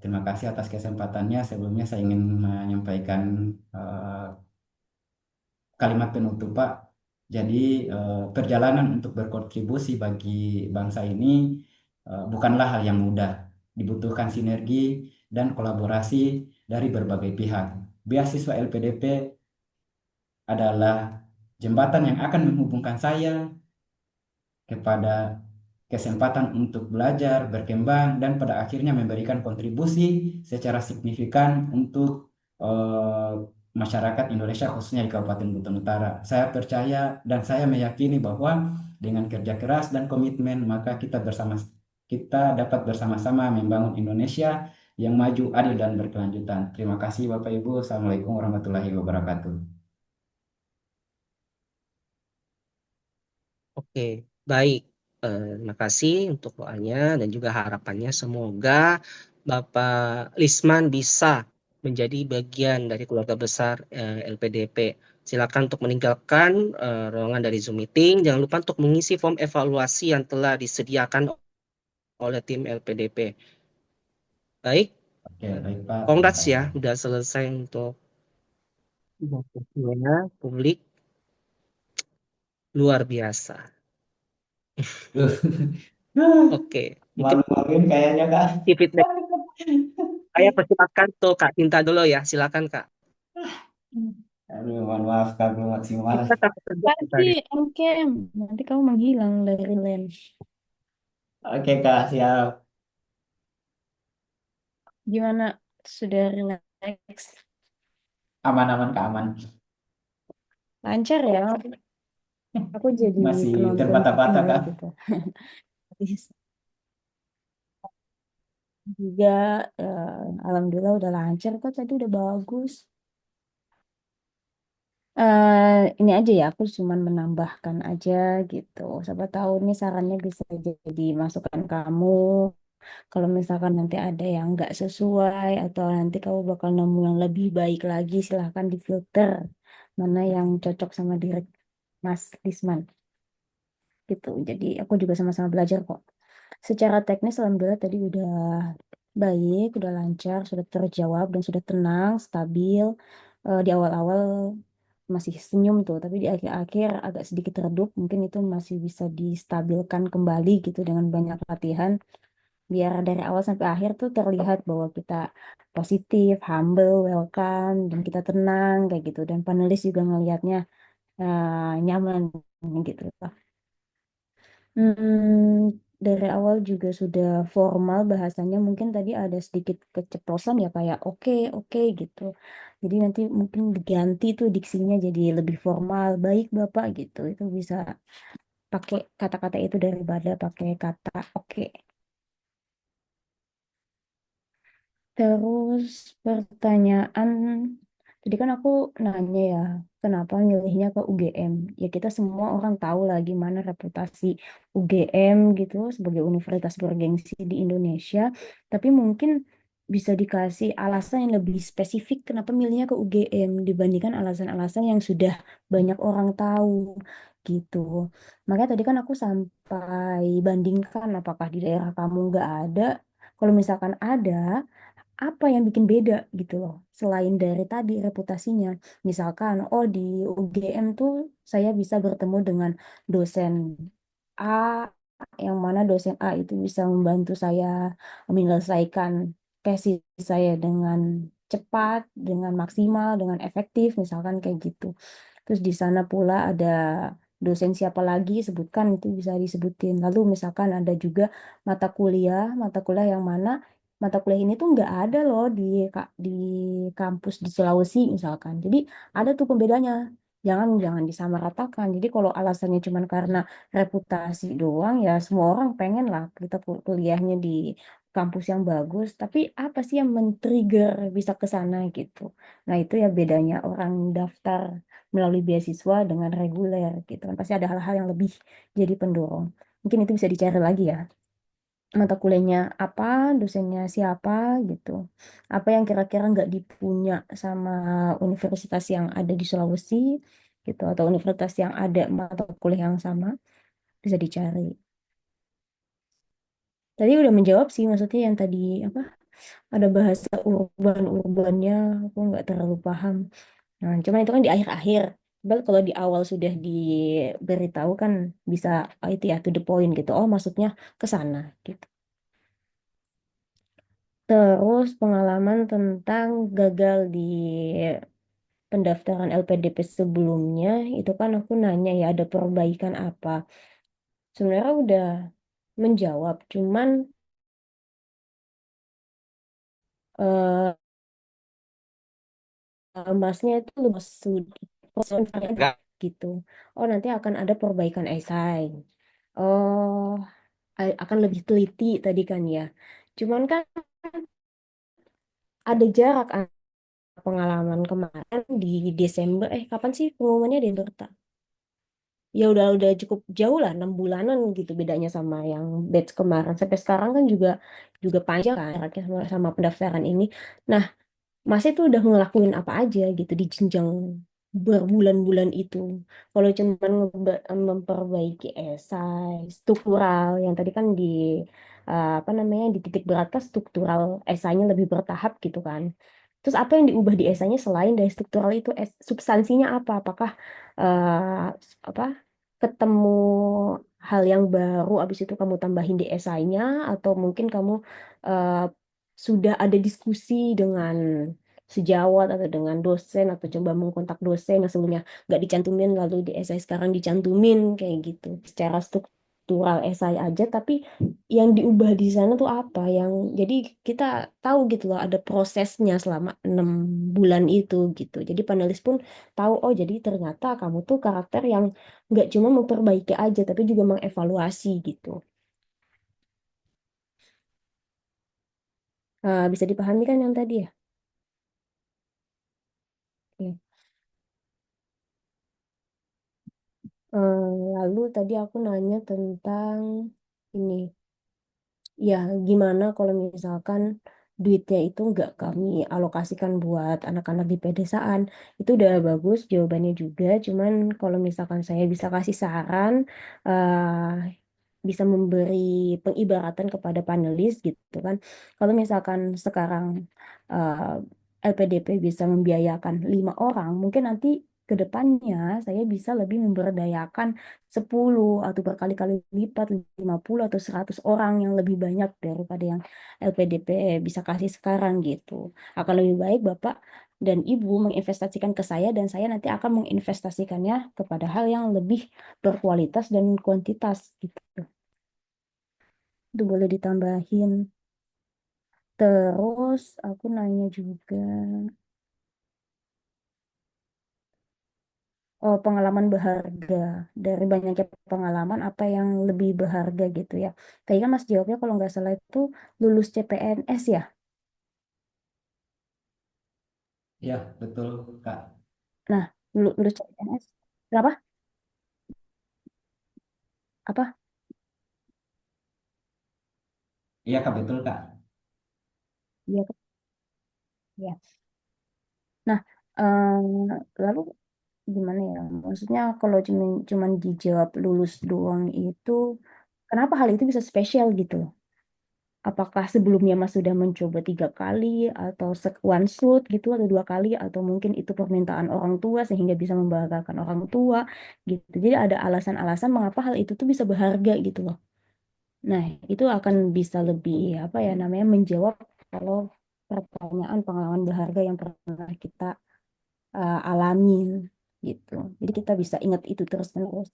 [SPEAKER 2] Terima kasih atas kesempatannya. Sebelumnya saya ingin menyampaikan kalimat penutup, Pak. Jadi perjalanan untuk berkontribusi bagi bangsa ini bukanlah hal yang mudah. Dibutuhkan sinergi dan kolaborasi dari berbagai pihak. Beasiswa LPDP adalah jembatan yang akan menghubungkan saya kepada kesempatan untuk belajar, berkembang, dan pada akhirnya memberikan kontribusi secara signifikan untuk eh, masyarakat Indonesia, khususnya di Kabupaten Buton Utara. Saya percaya dan saya meyakini bahwa dengan kerja keras dan komitmen, maka kita dapat bersama-sama membangun Indonesia yang maju, adil, dan berkelanjutan. Terima kasih Bapak Ibu. Assalamualaikum warahmatullahi wabarakatuh.
[SPEAKER 1] Oke, baik. Terima kasih untuk doanya dan juga harapannya semoga Bapak Lisman bisa menjadi bagian dari keluarga besar LPDP. Silakan untuk meninggalkan ruangan dari Zoom meeting. Jangan lupa untuk mengisi form evaluasi yang telah disediakan oleh tim LPDP. Baik,
[SPEAKER 2] Oke, baik Pak. Terima
[SPEAKER 1] congrats ya,
[SPEAKER 2] kasih.
[SPEAKER 1] udah selesai untuk publik. luar biasa.
[SPEAKER 2] Duh.
[SPEAKER 1] Oke, mungkin
[SPEAKER 2] Malu-maluin kayaknya Kak.
[SPEAKER 1] di feedback saya persilakan tuh Kak Tinta dulu ya, silakan Kak.
[SPEAKER 2] Aduh, mohon maaf Kak, belum maksimal.
[SPEAKER 1] Kita takut kerja
[SPEAKER 3] Nanti
[SPEAKER 1] tadi.
[SPEAKER 3] on-cam, nanti kamu menghilang dari lens.
[SPEAKER 2] Oke Kak, siap.
[SPEAKER 3] Gimana? Sudah relax?
[SPEAKER 2] Aman-aman Kak, aman.
[SPEAKER 3] Lancar ya? Aku jadi
[SPEAKER 2] Masih
[SPEAKER 3] penonton
[SPEAKER 2] terbata-bata
[SPEAKER 3] setia
[SPEAKER 2] Kak.
[SPEAKER 3] gitu. Juga alhamdulillah udah lancar kok, tadi udah bagus. Ini aja ya, aku cuman menambahkan aja gitu. Siapa tahu nih sarannya bisa jadi masukan kamu. Kalau misalkan nanti ada yang nggak sesuai atau nanti kamu bakal nemu yang lebih baik lagi, silahkan difilter mana yang cocok sama diri Mas Lisman gitu. Jadi aku juga sama-sama belajar kok. Secara teknis alhamdulillah tadi udah baik, udah lancar, sudah terjawab dan sudah tenang, stabil. Di awal-awal masih senyum tuh, tapi di akhir-akhir agak sedikit redup. Mungkin itu masih bisa distabilkan kembali gitu dengan banyak latihan. Biar dari awal sampai akhir tuh terlihat bahwa kita positif, humble, welcome, dan kita tenang kayak gitu. Dan panelis juga ngelihatnya nyaman gitu. Dari awal juga sudah formal bahasanya, mungkin tadi ada sedikit keceplosan ya kayak oke oke gitu. Jadi nanti mungkin diganti tuh diksinya jadi lebih formal, baik Bapak gitu. Itu bisa pakai kata-kata itu daripada pakai kata oke. Terus pertanyaan, tadi kan aku nanya ya, kenapa milihnya ke UGM? Ya kita semua orang tahu lah gimana reputasi UGM gitu sebagai universitas bergengsi di Indonesia. Tapi mungkin bisa dikasih alasan yang lebih spesifik kenapa milihnya ke UGM dibandingkan alasan-alasan yang sudah banyak orang tahu gitu. Makanya tadi kan aku sampai bandingkan apakah di daerah kamu nggak ada. Kalau misalkan ada, apa yang bikin beda gitu loh selain dari tadi reputasinya, misalkan oh di UGM tuh saya bisa bertemu dengan dosen A yang mana dosen A itu bisa membantu saya menyelesaikan tesis saya dengan cepat, dengan maksimal, dengan efektif misalkan kayak gitu. Terus di sana pula ada dosen siapa lagi sebutkan itu bisa disebutin. Lalu misalkan ada juga mata kuliah yang mana mata kuliah ini tuh nggak ada loh di kampus di Sulawesi misalkan. Jadi ada tuh pembedanya. Jangan jangan disamaratakan. Jadi kalau alasannya cuma karena reputasi doang ya semua orang pengen lah kita kuliahnya di kampus yang bagus. Tapi apa sih yang men-trigger bisa ke sana gitu. Nah itu ya bedanya orang daftar melalui beasiswa dengan reguler gitu kan. Pasti ada hal-hal yang lebih jadi pendorong. Mungkin itu bisa dicari lagi ya mata kuliahnya apa, dosennya siapa gitu. Apa yang kira-kira nggak dipunya sama universitas yang ada di Sulawesi gitu atau universitas yang ada mata kuliah yang sama bisa dicari. Tadi udah menjawab sih maksudnya yang tadi apa ada bahasa urban-urbannya aku nggak terlalu paham. Nah, cuman itu kan di akhir-akhir. Tapi kalau di awal sudah diberitahu kan bisa itu ya to the point gitu. Oh, maksudnya ke sana gitu. Terus pengalaman tentang gagal di pendaftaran LPDP sebelumnya, itu kan aku nanya ya ada perbaikan apa. Sebenarnya udah menjawab, cuman eh, masnya itu lebih
[SPEAKER 1] Enggak.
[SPEAKER 3] gitu. Oh, nanti akan ada perbaikan esai. Oh, akan lebih teliti tadi kan ya. Cuman kan ada jarak pengalaman kemarin di Desember. Kapan sih pengumumannya Desember? Ya udah cukup jauh lah 6 bulanan gitu bedanya sama yang batch kemarin sampai sekarang kan juga panjang kan jaraknya sama pendaftaran ini. Nah, Mas itu udah ngelakuin apa aja gitu di jenjang berbulan-bulan itu. Kalau cuma memperbaiki esai struktural yang tadi kan apa namanya dititik beratkan struktural esainya lebih bertahap gitu kan. Terus apa yang diubah di esainya selain dari struktural itu substansinya apa? Apakah apa
[SPEAKER 4] ketemu hal yang baru, abis itu kamu tambahin di esainya, atau mungkin kamu eh, sudah ada diskusi dengan sejawat atau dengan dosen, atau coba mengkontak dosen yang sebelumnya nggak dicantumin lalu di esai sekarang dicantumin kayak gitu. Secara struktural esai aja, tapi yang diubah di sana tuh apa? Yang jadi kita tahu gitu loh ada prosesnya selama 6 bulan itu gitu. Jadi panelis pun tahu, oh jadi ternyata kamu tuh karakter yang nggak cuma memperbaiki aja tapi juga mengevaluasi gitu. Bisa dipahami kan yang tadi ya? Oke. Lalu tadi aku nanya tentang ini, ya gimana kalau misalkan duitnya itu nggak kami alokasikan buat anak-anak di pedesaan. Itu udah bagus jawabannya juga, cuman kalau misalkan saya bisa kasih saran, eh, bisa memberi pengibaratan kepada panelis gitu kan. Kalau misalkan sekarang LPDP bisa membiayakan 5 orang, mungkin nanti ke depannya saya bisa lebih memberdayakan 10 atau berkali-kali lipat 50 atau 100 orang yang lebih banyak daripada yang LPDP bisa kasih sekarang gitu. Akan lebih baik Bapak dan Ibu menginvestasikan ke saya dan saya nanti akan menginvestasikannya kepada hal yang lebih berkualitas dan kuantitas gitu. Itu boleh ditambahin. Terus aku nanya juga, oh pengalaman berharga. Dari banyaknya pengalaman, apa yang lebih berharga gitu ya. Tadi kan Mas jawabnya kalau nggak salah itu lulus CPNS ya.
[SPEAKER 2] Ya, betul, Kak.
[SPEAKER 4] Nah, lulus CPNS. Berapa? Apa?
[SPEAKER 2] Iya, Kak, betul, Kak.
[SPEAKER 4] Iya, Kak. Ya. Nah, lalu gimana ya? Maksudnya kalau cuman dijawab lulus doang itu, kenapa hal itu bisa spesial gitu? Apakah sebelumnya Mas sudah mencoba 3 kali atau one shoot gitu atau 2 kali atau mungkin itu permintaan orang tua sehingga bisa membanggakan orang tua gitu. Jadi ada alasan-alasan mengapa hal itu tuh bisa berharga gitu loh. Nah, itu akan bisa lebih apa ya namanya menjawab kalau pertanyaan pengalaman berharga yang pernah kita alamin gitu. Jadi kita bisa ingat itu terus-menerus.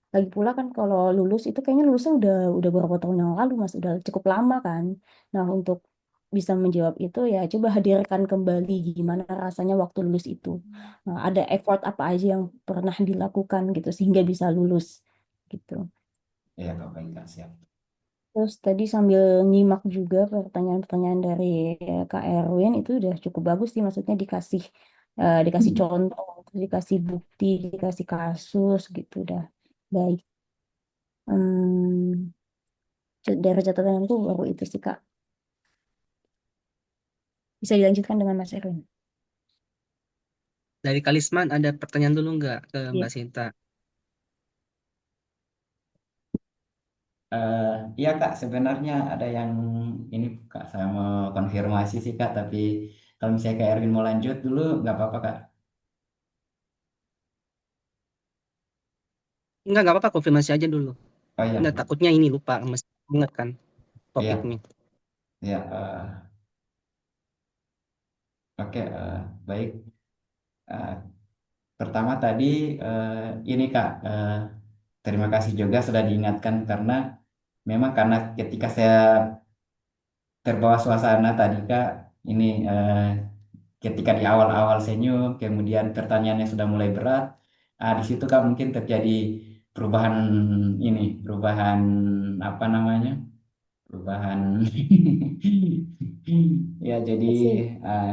[SPEAKER 4] Lagi pula kan kalau lulus itu kayaknya lulusnya udah beberapa tahun yang lalu Mas, udah cukup lama kan. Nah, untuk bisa menjawab itu ya coba hadirkan kembali gimana rasanya waktu lulus itu. Nah, ada effort apa aja yang pernah dilakukan gitu sehingga bisa lulus gitu.
[SPEAKER 2] Iya, Kak, baik, Kak, siap.
[SPEAKER 4] Terus tadi sambil nyimak juga pertanyaan-pertanyaan dari Kak Erwin itu udah cukup bagus sih maksudnya dikasih contoh, terus dikasih bukti, dikasih kasus gitu udah baik. Hmm, dari catatan itu baru itu sih Kak. Bisa dilanjutkan dengan Mas Erwin.
[SPEAKER 1] Dari Kalisman ada pertanyaan dulu nggak ke
[SPEAKER 4] Iya.
[SPEAKER 1] Mbak Sinta?
[SPEAKER 2] Eh, iya, Kak, sebenarnya ada yang ini, Kak, saya mau konfirmasi sih, Kak, tapi kalau misalnya Kak Erwin mau lanjut dulu, nggak apa-apa, Kak.
[SPEAKER 1] Nggak apa-apa, konfirmasi aja dulu.
[SPEAKER 2] Oh iya,
[SPEAKER 1] Nggak, takutnya ini lupa, mesti ingat kan
[SPEAKER 2] iya,
[SPEAKER 1] topiknya.
[SPEAKER 2] iya, oke, baik. Eh, Pertama tadi eh, ini Kak, terima kasih juga sudah diingatkan karena memang karena ketika saya terbawa suasana tadi Kak, ini ketika di awal-awal senyum, kemudian pertanyaannya sudah mulai berat, di situ Kak mungkin terjadi perubahan ini, perubahan apa namanya? Perubahan ya jadi
[SPEAKER 4] Sih.
[SPEAKER 2] eh,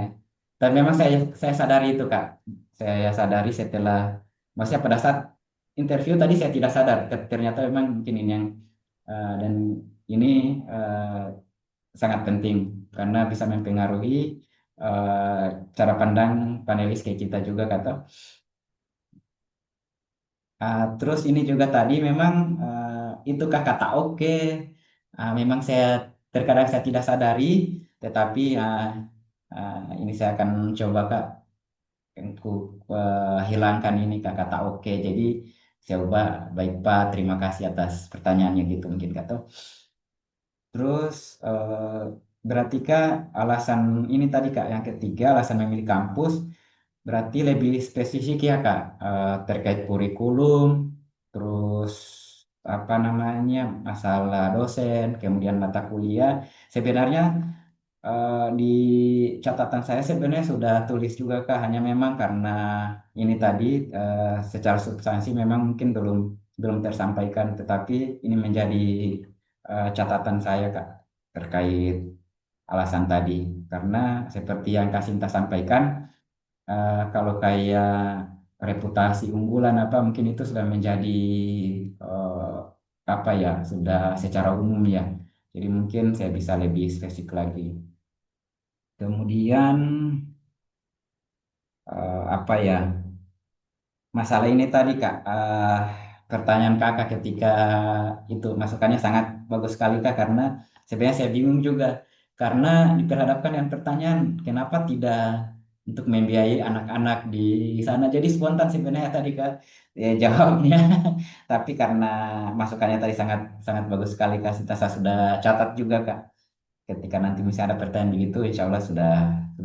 [SPEAKER 2] dan memang saya sadari itu Kak, saya sadari setelah maksudnya pada saat interview tadi saya tidak sadar ternyata memang mungkin ini yang dan ini sangat penting karena bisa mempengaruhi eh, cara pandang panelis kayak kita juga kata. Terus ini juga tadi memang itukah kata oke. Memang saya terkadang saya tidak sadari, tetapi ini saya akan coba Kak, aku hilangkan ini Kak kata oke. Jadi Saya ubah, baik Pak, terima kasih atas pertanyaannya gitu mungkin Kak. Terus berarti Kak alasan ini tadi Kak yang ketiga, alasan memilih kampus berarti lebih spesifik ya Kak, terkait kurikulum, terus apa namanya masalah dosen, kemudian mata kuliah. Sebenarnya di catatan saya sebenarnya sudah tulis juga Kak, hanya memang karena ini tadi secara substansi memang mungkin belum belum tersampaikan, tetapi ini menjadi catatan saya Kak terkait alasan tadi. Karena seperti yang Kak Sinta sampaikan, kalau kayak reputasi unggulan apa mungkin itu sudah menjadi apa ya, sudah secara umum ya. Jadi mungkin saya bisa lebih spesifik lagi. Kemudian apa ya? Masalah ini tadi Kak, pertanyaan Kakak ketika itu masukannya sangat bagus sekali Kak, karena sebenarnya saya bingung juga karena diperhadapkan dengan pertanyaan kenapa tidak untuk membiayai anak-anak di sana. Jadi spontan sebenarnya tadi Kak ya, jawabnya. Tapi karena masukannya tadi sangat sangat bagus sekali Kak, saya sudah catat juga Kak. Ketika nanti misalnya ada pertanyaan begitu, insya Allah sudah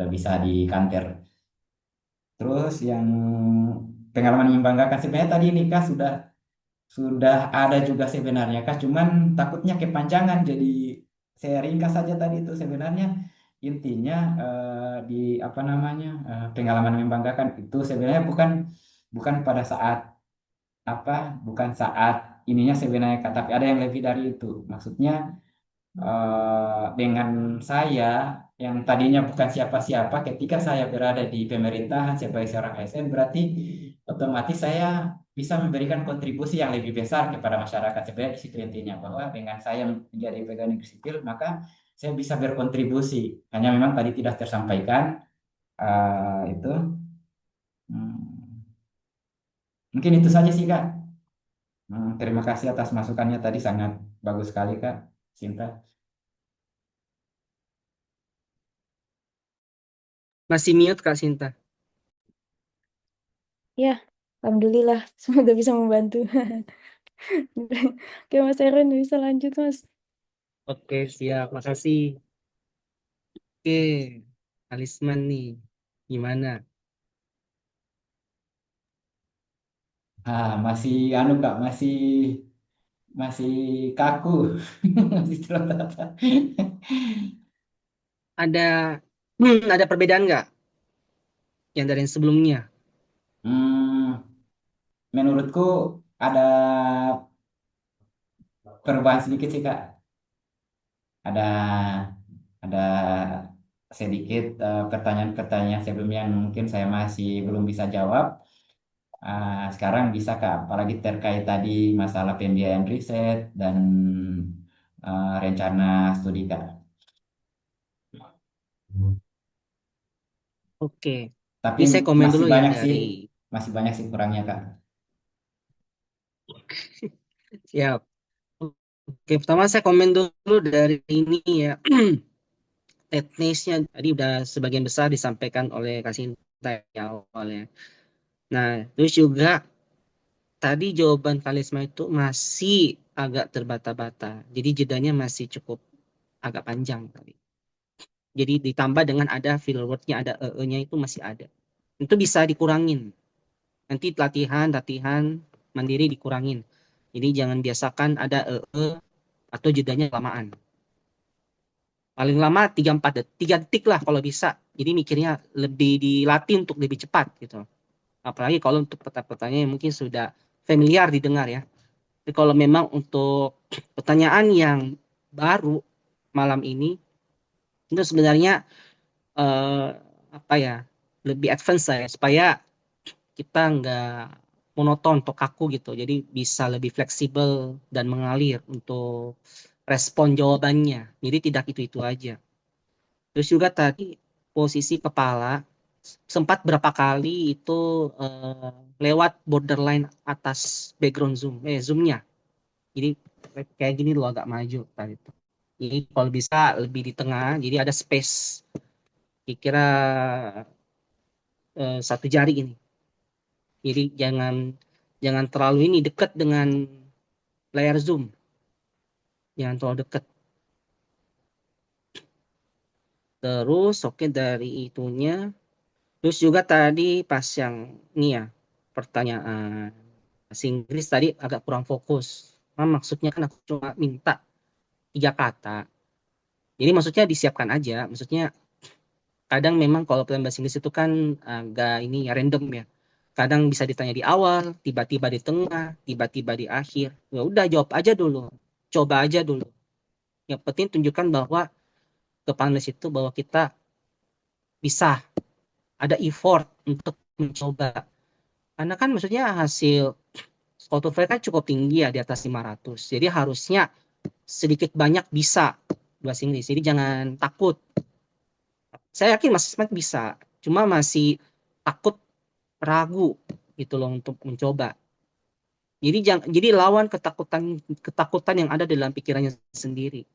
[SPEAKER 2] bisa dikanter. Terus yang pengalaman membanggakan sebenarnya tadi nikah sudah ada juga sebenarnya Kak, cuman takutnya kepanjangan jadi saya ringkas saja tadi itu sebenarnya intinya di apa namanya pengalaman membanggakan itu sebenarnya bukan bukan pada saat apa bukan saat ininya sebenarnya Kak, tapi ada yang lebih dari itu. Maksudnya dengan saya yang tadinya bukan siapa-siapa, ketika saya berada di pemerintahan sebagai seorang ASN, berarti otomatis saya bisa memberikan kontribusi yang lebih besar kepada masyarakat. Sebenarnya di situ intinya, bahwa dengan saya menjadi pegawai negeri sipil, maka saya bisa berkontribusi. Hanya memang tadi tidak tersampaikan itu. Hmm, Mungkin itu saja sih Kak. Terima kasih atas masukannya tadi, sangat bagus sekali Kak Sinta.
[SPEAKER 1] Masih mute Kak Sinta.
[SPEAKER 4] Ya, alhamdulillah, semoga bisa membantu. Oke, Mas Erin bisa lanjut, Mas.
[SPEAKER 1] Oke, siap. Makasih. Oke, Alisman nih. Gimana?
[SPEAKER 2] Masih anu Kak, masih masih kaku, masih terata.
[SPEAKER 1] Ada ada perbedaan nggak yang dari yang sebelumnya?
[SPEAKER 2] Hmm, Menurutku ada perubahan sedikit sih Kak. Ada ada sedikit pertanyaan-pertanyaan sebelumnya yang mungkin saya masih belum bisa jawab. Sekarang bisa Kak, apalagi terkait tadi masalah pembiayaan riset dan rencana studi Kak.
[SPEAKER 1] Oke.
[SPEAKER 2] Tapi
[SPEAKER 1] Ini saya komen
[SPEAKER 2] masih
[SPEAKER 1] dulu ya
[SPEAKER 2] banyak sih,
[SPEAKER 1] dari
[SPEAKER 2] masih banyak sih kurangnya Kak.
[SPEAKER 1] siap. Oke, pertama saya komen dulu dari ini ya. Teknisnya tadi udah sebagian besar disampaikan oleh Kak Sinta ya awalnya. Nah, terus juga tadi jawaban Kalisma itu masih agak terbata-bata. Jadi jedanya masih cukup agak panjang tadi. Jadi ditambah dengan ada filler word-nya, ada nya itu masih ada. Itu bisa dikurangin. Nanti latihan mandiri dikurangin. Jadi jangan biasakan ada atau jedanya lamaan. Paling lama 3-4 detik, 3 detik lah kalau bisa. Jadi mikirnya lebih dilatih untuk lebih cepat gitu. Apalagi kalau untuk pertanyaan yang mungkin sudah familiar didengar ya. Tapi kalau memang untuk pertanyaan yang baru malam ini itu sebenarnya eh, apa ya, lebih advance saya supaya kita nggak monoton atau kaku gitu. Jadi bisa lebih fleksibel dan mengalir untuk respon jawabannya. Jadi tidak itu-itu aja. Terus juga tadi posisi kepala sempat berapa kali itu eh, lewat borderline atas background zoomnya. Jadi kayak gini loh agak maju tadi itu. Jadi kalau bisa lebih di tengah, jadi ada space kira-kira satu jari ini. Jadi jangan Jangan terlalu ini dekat dengan layar Zoom. Jangan terlalu dekat. Terus oke dari itunya. Terus juga tadi pas yang ini ya, pertanyaan bahasa Inggris tadi agak kurang fokus. Maksudnya kan aku cuma minta 3 kata. Jadi maksudnya disiapkan aja. Maksudnya kadang memang kalau pelajaran bahasa Inggris itu kan agak ini ya random ya. Kadang bisa ditanya di awal, tiba-tiba di tengah, tiba-tiba di akhir. Ya udah jawab aja dulu. Coba aja dulu. Yang penting tunjukkan bahwa ke panelis itu bahwa kita bisa ada effort untuk mencoba. Karena kan maksudnya hasil TOEFL kan cukup tinggi ya di atas 500. Jadi harusnya sedikit banyak bisa bahasa Inggris. Jadi jangan takut. Saya yakin Mas Ismet bisa. Cuma masih takut, ragu gitu loh untuk mencoba. Jadi lawan ketakutan ketakutan yang ada dalam pikirannya sendiri.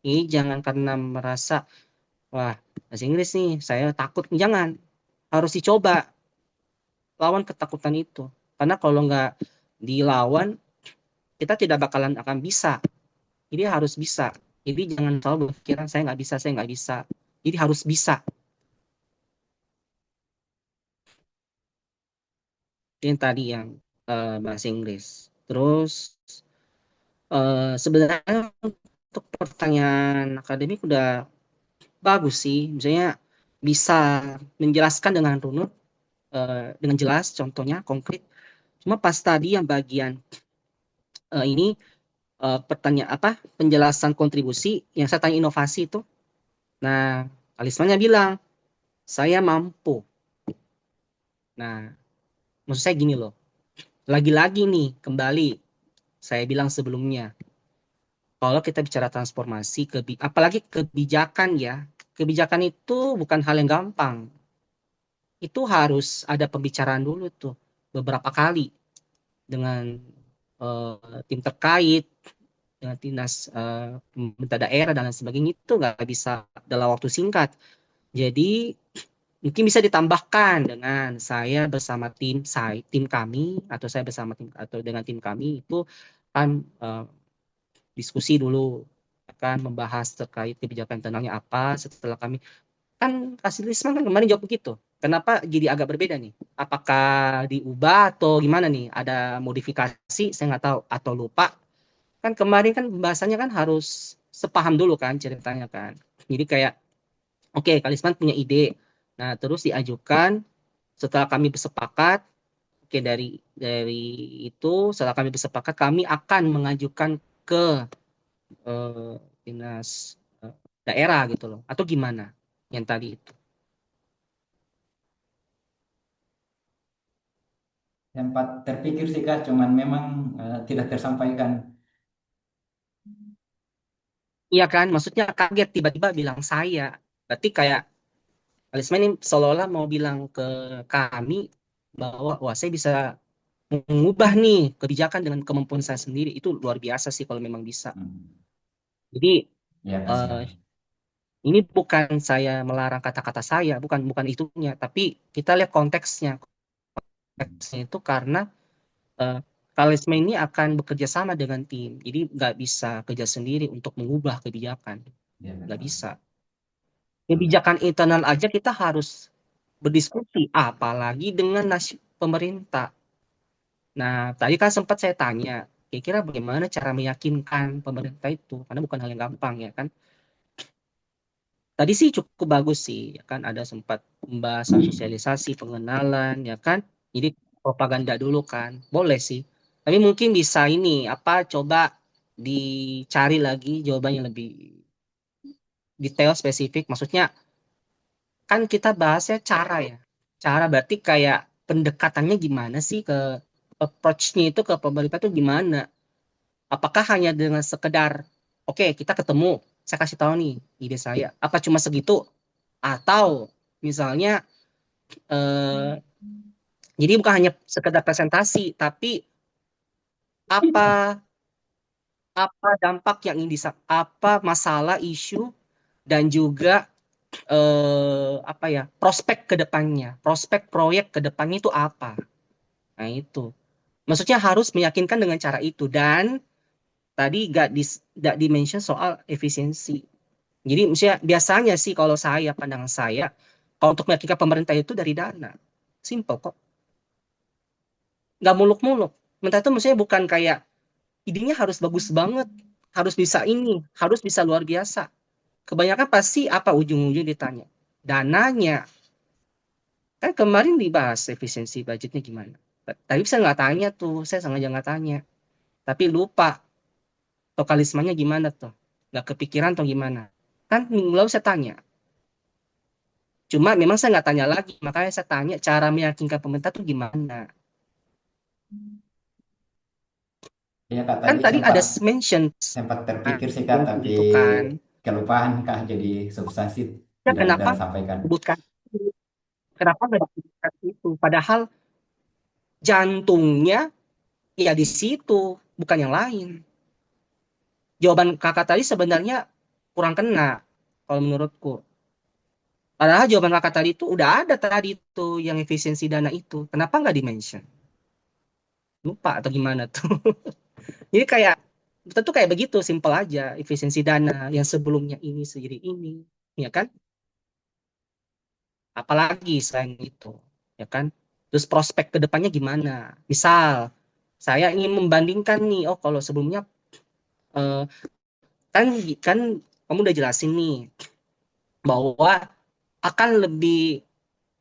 [SPEAKER 1] Ini jangan karena merasa wah bahasa Inggris nih saya takut. Jangan, harus dicoba lawan ketakutan itu. Karena kalau nggak dilawan kita tidak bakalan akan bisa. Jadi harus bisa. Jadi jangan selalu berpikiran saya nggak bisa, saya nggak bisa. Jadi harus bisa. Yang tadi yang bahasa Inggris. Terus sebenarnya untuk pertanyaan akademik udah bagus sih. Misalnya bisa menjelaskan dengan runut, dengan jelas, contohnya konkret. Cuma pas tadi yang bagian ini pertanyaan apa penjelasan kontribusi yang saya tanya inovasi itu. Nah, Alismanya bilang saya mampu. Nah, maksud saya gini loh. Lagi-lagi nih kembali saya bilang sebelumnya. Kalau kita bicara transformasi, apalagi kebijakan ya, kebijakan itu bukan hal yang gampang. Itu harus ada pembicaraan dulu tuh beberapa kali dengan tim terkait, dengan dinas pemerintah daerah dan lain sebagainya itu nggak bisa dalam waktu singkat. Jadi mungkin bisa ditambahkan dengan saya bersama tim kami atau saya bersama tim atau dengan tim kami itu kan diskusi dulu akan membahas terkait kebijakan internalnya apa setelah kami kan hasil Risma kan kemarin jawab begitu. Kenapa jadi agak berbeda nih? Apakah diubah atau gimana nih? Ada modifikasi? Saya nggak tahu atau lupa. Kan kemarin kan pembahasannya kan harus sepaham dulu kan ceritanya kan. Jadi kayak oke, Kalisman punya ide. Nah, terus diajukan setelah kami bersepakat. Oke, dari itu setelah kami bersepakat kami akan mengajukan ke dinas daerah gitu loh. Atau gimana? Yang tadi itu.
[SPEAKER 2] Sempat terpikir sih Kak, cuman memang tidak tersampaikan.
[SPEAKER 1] Iya kan? Maksudnya kaget tiba-tiba bilang saya. Berarti kayak Alisman ini seolah-olah mau bilang ke kami bahwa wah saya bisa mengubah nih kebijakan dengan kemampuan saya sendiri. Itu luar biasa sih kalau memang bisa.
[SPEAKER 2] Hmm.
[SPEAKER 1] Jadi
[SPEAKER 2] Ya Kak,
[SPEAKER 1] eh,
[SPEAKER 2] siap.
[SPEAKER 1] ini bukan saya melarang kata-kata saya, bukan itunya, tapi kita lihat konteksnya. Konteksnya itu karena eh, Kalisma ini akan bekerja sama dengan tim. Jadi nggak bisa kerja sendiri untuk mengubah kebijakan.
[SPEAKER 2] Ya
[SPEAKER 1] Nggak
[SPEAKER 2] betul.
[SPEAKER 1] bisa.
[SPEAKER 2] Betul.
[SPEAKER 1] Kebijakan internal aja kita harus berdiskusi, apalagi dengan nasib pemerintah. Nah, tadi kan sempat saya tanya, kira-kira bagaimana cara meyakinkan pemerintah itu? Karena bukan hal yang gampang ya kan. Tadi sih cukup bagus sih, ya kan ada sempat pembahasan sosialisasi, pengenalan, ya kan. Jadi propaganda dulu kan, boleh sih. Tapi mungkin bisa ini, apa coba dicari lagi jawabannya lebih detail, spesifik. Maksudnya kan kita bahasnya cara ya. Cara berarti kayak pendekatannya gimana sih ke approach-nya itu ke pemerintah tuh gimana? Apakah hanya dengan sekedar oke kita ketemu, saya kasih tahu nih ide saya. Apa cuma segitu? Atau misalnya eh, jadi bukan hanya sekedar presentasi, tapi apa apa dampak yang ingin apa masalah isu dan juga apa ya prospek ke depannya, prospek proyek ke depannya itu apa? Nah itu. Maksudnya harus meyakinkan dengan cara itu. Dan tadi gak di-mention soal efisiensi. Jadi misalnya biasanya sih kalau saya, pandangan saya, kalau untuk meyakinkan pemerintah itu dari dana. Simple kok. Nggak muluk-muluk. Mentah itu maksudnya bukan kayak idenya harus bagus banget, harus bisa ini, harus bisa luar biasa. Kebanyakan pasti apa ujung-ujung ditanya? Dananya. Kan kemarin dibahas efisiensi budgetnya gimana. Tapi saya nggak tanya tuh, saya sengaja nggak tanya. Tapi lupa lokalismenya gimana tuh. Nggak kepikiran tuh gimana. Kan minggu lalu saya tanya. Cuma memang saya nggak tanya lagi, makanya saya tanya cara meyakinkan pemerintah tuh gimana.
[SPEAKER 2] Ya Kak,
[SPEAKER 1] Kan
[SPEAKER 2] tadi
[SPEAKER 1] tadi ada
[SPEAKER 2] sempat
[SPEAKER 1] mention
[SPEAKER 2] sempat terpikir sih Kak, tapi
[SPEAKER 1] gitu kan.
[SPEAKER 2] kelupaan Kak, jadi substansi
[SPEAKER 1] Ya
[SPEAKER 2] tidak
[SPEAKER 1] kenapa
[SPEAKER 2] tersampaikan.
[SPEAKER 1] sebutkan kenapa nggak disebutkan itu? Padahal jantungnya ya di situ, bukan yang lain. Jawaban kakak tadi sebenarnya kurang kena kalau menurutku. Padahal jawaban kakak tadi itu udah ada tadi itu yang efisiensi dana itu. Kenapa nggak di-mention? Lupa atau gimana tuh? Jadi kayak tentu kayak begitu, simple aja. Efisiensi dana yang sebelumnya ini sendiri ini, ya kan? Apalagi selain itu, ya kan? Terus prospek ke depannya gimana? Misal saya ingin membandingkan nih, oh kalau sebelumnya eh, kan kan kamu udah jelasin nih bahwa akan lebih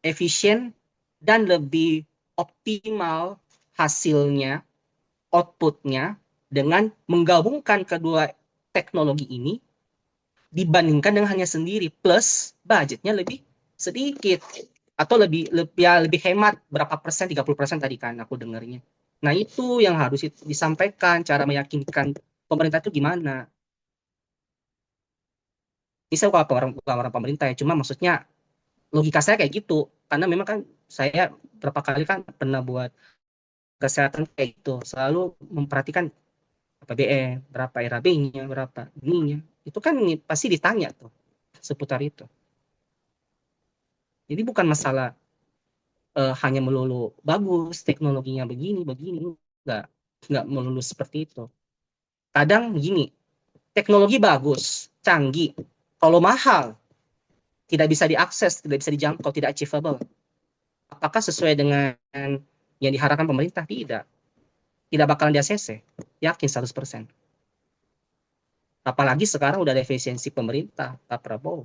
[SPEAKER 1] efisien dan lebih optimal hasilnya, outputnya dengan menggabungkan kedua teknologi ini dibandingkan dengan hanya sendiri plus budgetnya lebih sedikit atau lebih hemat berapa persen 30% tadi kan aku dengarnya. Nah, itu yang harus disampaikan cara meyakinkan pemerintah itu gimana. Ini saya bukan orang pemerintah ya, cuma maksudnya logika saya kayak gitu. Karena memang kan saya berapa kali kan pernah buat kesehatan kayak gitu. Selalu memperhatikan APBN, berapa RAB-nya, berapa ininya. Itu kan pasti ditanya tuh seputar itu. Jadi bukan masalah hanya melulu bagus, teknologinya begini, begini. Enggak, enggak melulu seperti itu. Kadang begini, teknologi bagus, canggih. Kalau mahal, tidak bisa diakses, tidak bisa dijangkau, tidak achievable. Apakah sesuai dengan yang diharapkan pemerintah? Tidak. Tidak bakalan di ACC. Yakin 100%. Apalagi sekarang udah ada efisiensi pemerintah, Pak Prabowo.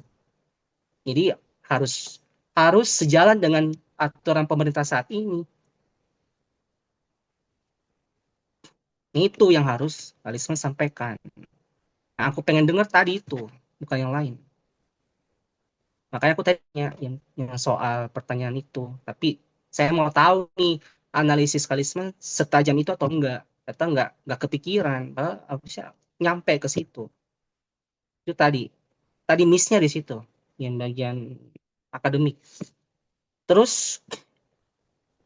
[SPEAKER 1] Jadi harus harus sejalan dengan aturan pemerintah saat ini. Itu yang harus Alisman sampaikan. Nah, aku pengen dengar tadi itu, bukan yang lain. Makanya aku tanya yang soal pertanyaan itu. Tapi saya mau tahu nih analisis Alisman setajam itu atau enggak. Atau enggak kepikiran. Padahal aku bisa nyampe ke situ. Itu tadi. Tadi miss-nya di situ. Yang bagian akademik. Terus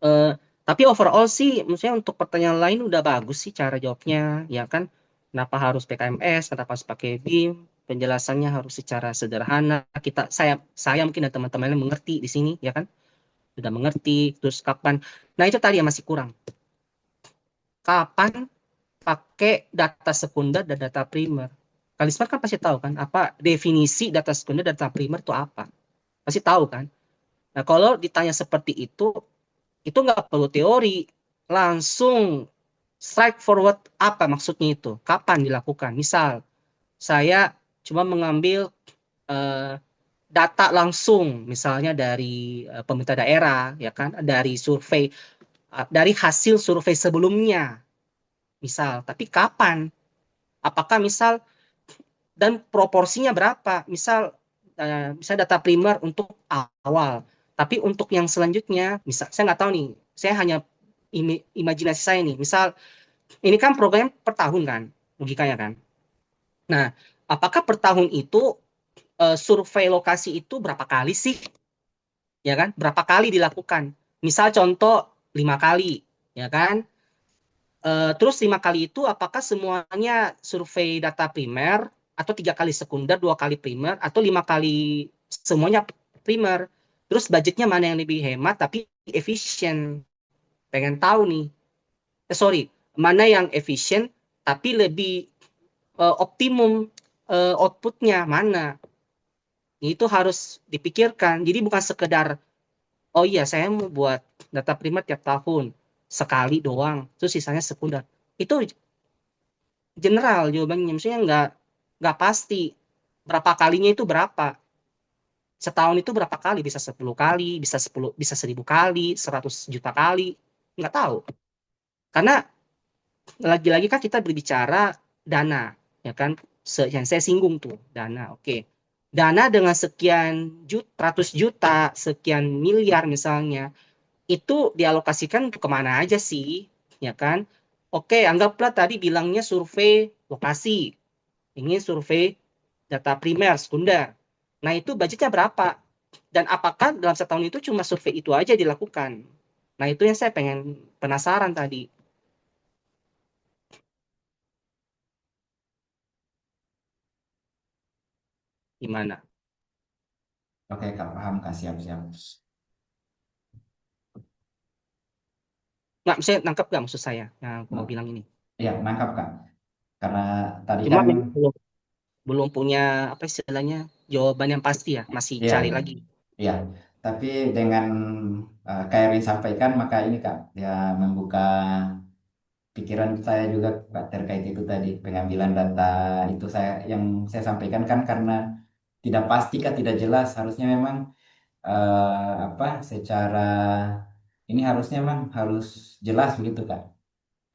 [SPEAKER 1] Eh, tapi overall sih, maksudnya untuk pertanyaan lain udah bagus sih cara jawabnya, ya kan? Kenapa harus PKMS? Kenapa harus pakai BIM? Penjelasannya harus secara sederhana. Saya mungkin dan teman-teman yang mengerti di sini, ya kan? Sudah mengerti. Terus kapan? Nah itu tadi yang masih kurang. Kapan pakai data sekunder dan data primer? Kalisman kan pasti tahu kan? Apa definisi data sekunder dan data primer itu apa? Pasti tahu kan? Nah kalau ditanya seperti itu nggak perlu teori, langsung strike forward apa maksudnya itu, kapan dilakukan. Misal, saya cuma mengambil eh, data langsung, misalnya dari pemerintah daerah, ya kan, dari survei, dari hasil survei sebelumnya, misal. Tapi kapan? Apakah misal dan proporsinya berapa? Misal data primer untuk awal, tapi untuk yang selanjutnya, misal saya nggak tahu nih, saya hanya imajinasi saya nih, misal ini kan programnya per tahun kan, logikanya kan. Nah, apakah per tahun itu survei lokasi itu berapa kali sih, ya kan? Berapa kali dilakukan? Misal contoh 5 kali, ya kan? Terus 5 kali itu apakah semuanya survei data primer atau 3 kali sekunder, 2 kali primer atau 5 kali semuanya primer? Terus budgetnya mana yang lebih hemat tapi efisien? Pengen tahu nih. mana yang efisien tapi lebih optimum outputnya mana. Itu harus dipikirkan. Jadi bukan sekedar, oh iya saya mau buat data primer tiap tahun, sekali doang, terus sisanya sekunder. Itu general jawabannya, maksudnya nggak pasti. Berapa kalinya itu berapa? Setahun itu berapa kali? Bisa 10 kali, bisa 1000 kali, 100 juta kali, nggak tahu. Karena lagi-lagi kan kita berbicara dana, ya kan? Yang saya singgung tuh dana, oke. Dana dengan sekian ratus juta, sekian miliar misalnya, itu dialokasikan untuk kemana aja sih, ya kan? Oke, anggaplah tadi bilangnya survei lokasi, ingin survei data primer, sekunder. Nah itu budgetnya berapa? Dan apakah dalam setahun itu cuma survei itu aja dilakukan? Nah itu yang saya penasaran tadi. Gimana?
[SPEAKER 2] Oke Kak, paham Kak, siap-siap.
[SPEAKER 1] Nggak, saya nangkep nggak maksud saya yang aku mau bilang ini?
[SPEAKER 2] Iya, nangkap Kak. Karena tadi
[SPEAKER 1] Cuma
[SPEAKER 2] kan,
[SPEAKER 1] memang belum punya apa istilahnya jawaban yang pasti ya, masih
[SPEAKER 2] iya,
[SPEAKER 1] cari lagi.
[SPEAKER 2] iya. Tapi dengan Kak Erwin sampaikan, maka ini Kak, ya membuka pikiran saya juga Kak, terkait itu tadi. Pengambilan data itu yang saya sampaikan kan karena tidak pasti Kak, tidak jelas. Harusnya memang secara ini harusnya memang harus jelas begitu Kak.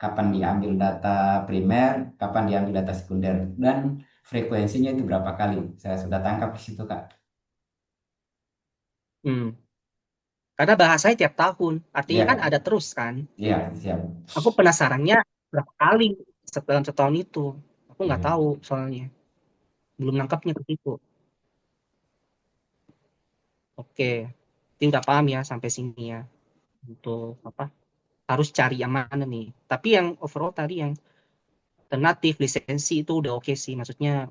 [SPEAKER 2] Kapan diambil data primer, kapan diambil data sekunder, dan frekuensinya itu berapa kali. Saya sudah tangkap di situ Kak.
[SPEAKER 1] Hmm. Karena bahasanya tiap tahun, artinya
[SPEAKER 2] Iya
[SPEAKER 1] kan
[SPEAKER 2] Kak,
[SPEAKER 1] ada terus kan.
[SPEAKER 2] iya siap.
[SPEAKER 1] Aku penasarannya berapa kali dalam setahun itu. Aku nggak
[SPEAKER 2] Iya.
[SPEAKER 1] tahu soalnya, belum nangkapnya ke situ. Oke, ini udah paham ya sampai sini ya. Untuk apa? Harus cari yang mana nih. Tapi yang overall tadi yang alternatif lisensi itu udah oke sih. Maksudnya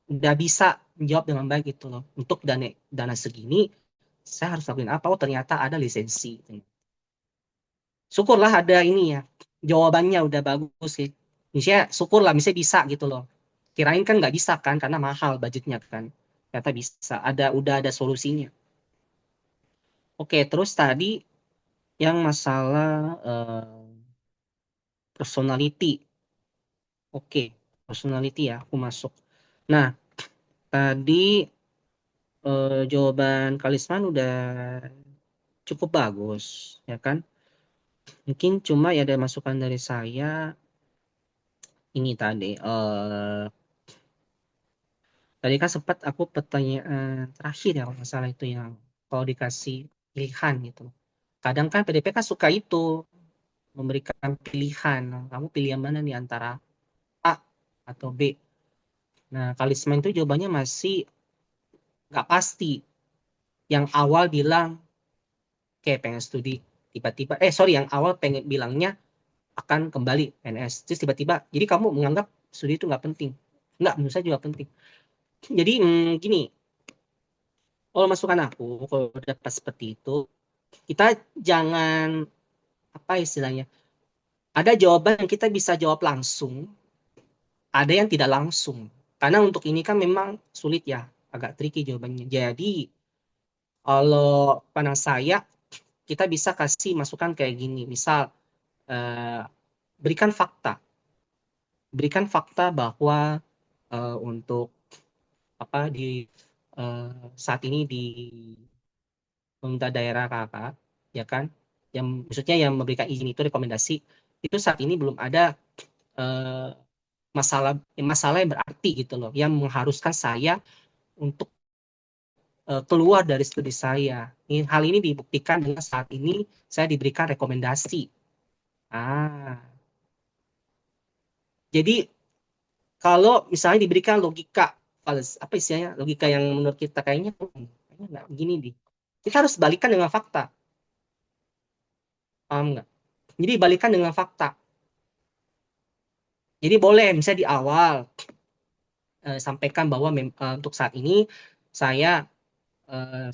[SPEAKER 1] udah bisa menjawab dengan baik gitu loh. Untuk dana segini, saya harus lakuin apa? Oh ternyata ada lisensi. Syukurlah ada ini ya. Jawabannya udah bagus sih. Misalnya syukurlah, misalnya bisa gitu loh. Kirain kan nggak bisa kan, karena mahal budgetnya kan. Ternyata bisa. Udah ada solusinya. Oke, terus tadi yang masalah personality. Oke, personality ya, aku masuk. Nah, tadi jawaban Kalisman udah cukup bagus, ya kan? Mungkin cuma ya ada masukan dari saya ini tadi. Tadi kan sempat aku pertanyaan terakhir ya kalau nggak salah itu yang kalau dikasih pilihan gitu. Kadang kan PDP kan suka itu memberikan pilihan. Kamu pilih yang mana nih antara A atau B? Nah, Kalisman itu jawabannya masih nggak pasti. Yang awal bilang kayak pengen studi, tiba-tiba yang awal pengen bilangnya akan kembali PNS, terus tiba-tiba jadi kamu menganggap studi itu nggak penting. Nggak, menurut saya juga penting. Jadi gini, kalau masukan aku kalau dapat seperti itu, kita jangan apa istilahnya, ada jawaban yang kita bisa jawab langsung, ada yang tidak langsung, karena untuk ini kan memang sulit ya, agak tricky jawabannya. Jadi kalau pandang saya, kita bisa kasih masukan kayak gini, misal eh, berikan fakta bahwa untuk apa di saat ini di pemerintah daerah kakak, ya kan, yang maksudnya yang memberikan izin itu rekomendasi itu saat ini belum ada eh, masalah yang berarti gitu loh, yang mengharuskan saya untuk keluar dari studi saya. Hal ini dibuktikan dengan saat ini saya diberikan rekomendasi. Ah, jadi kalau misalnya diberikan logika, apa istilahnya, logika yang menurut kita kayaknya nggak begini deh. Kita harus balikan dengan fakta, paham nggak? Jadi balikan dengan fakta. Jadi boleh misalnya di awal sampaikan bahwa untuk saat ini saya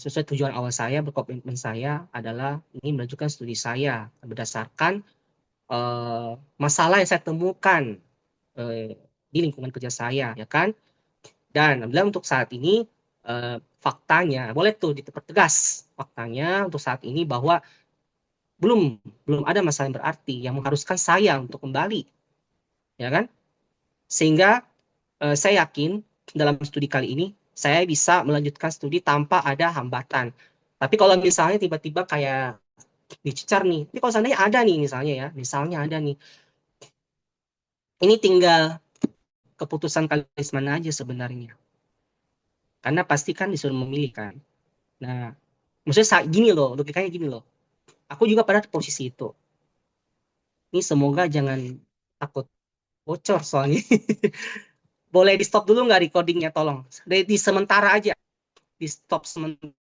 [SPEAKER 1] sesuai tujuan awal saya berkomitmen saya adalah ingin melanjutkan studi saya berdasarkan masalah yang saya temukan di lingkungan kerja saya, ya kan? Dan alhamdulillah untuk saat ini faktanya, boleh tuh dipertegas faktanya untuk saat ini bahwa belum belum ada masalah yang berarti yang mengharuskan saya untuk kembali, ya kan? Sehingga saya yakin dalam studi kali ini saya bisa melanjutkan studi tanpa ada hambatan. Tapi kalau misalnya tiba-tiba kayak dicecar nih, tapi kalau seandainya ada nih misalnya ya, misalnya ada nih, ini tinggal keputusan kalian mana aja sebenarnya. Karena pasti kan disuruh memilih kan. Nah, maksudnya gini loh, logikanya gini loh. Aku juga pada posisi itu. Ini semoga jangan takut bocor soalnya. Boleh di stop dulu nggak recordingnya tolong? Di sementara aja, di stop sementara.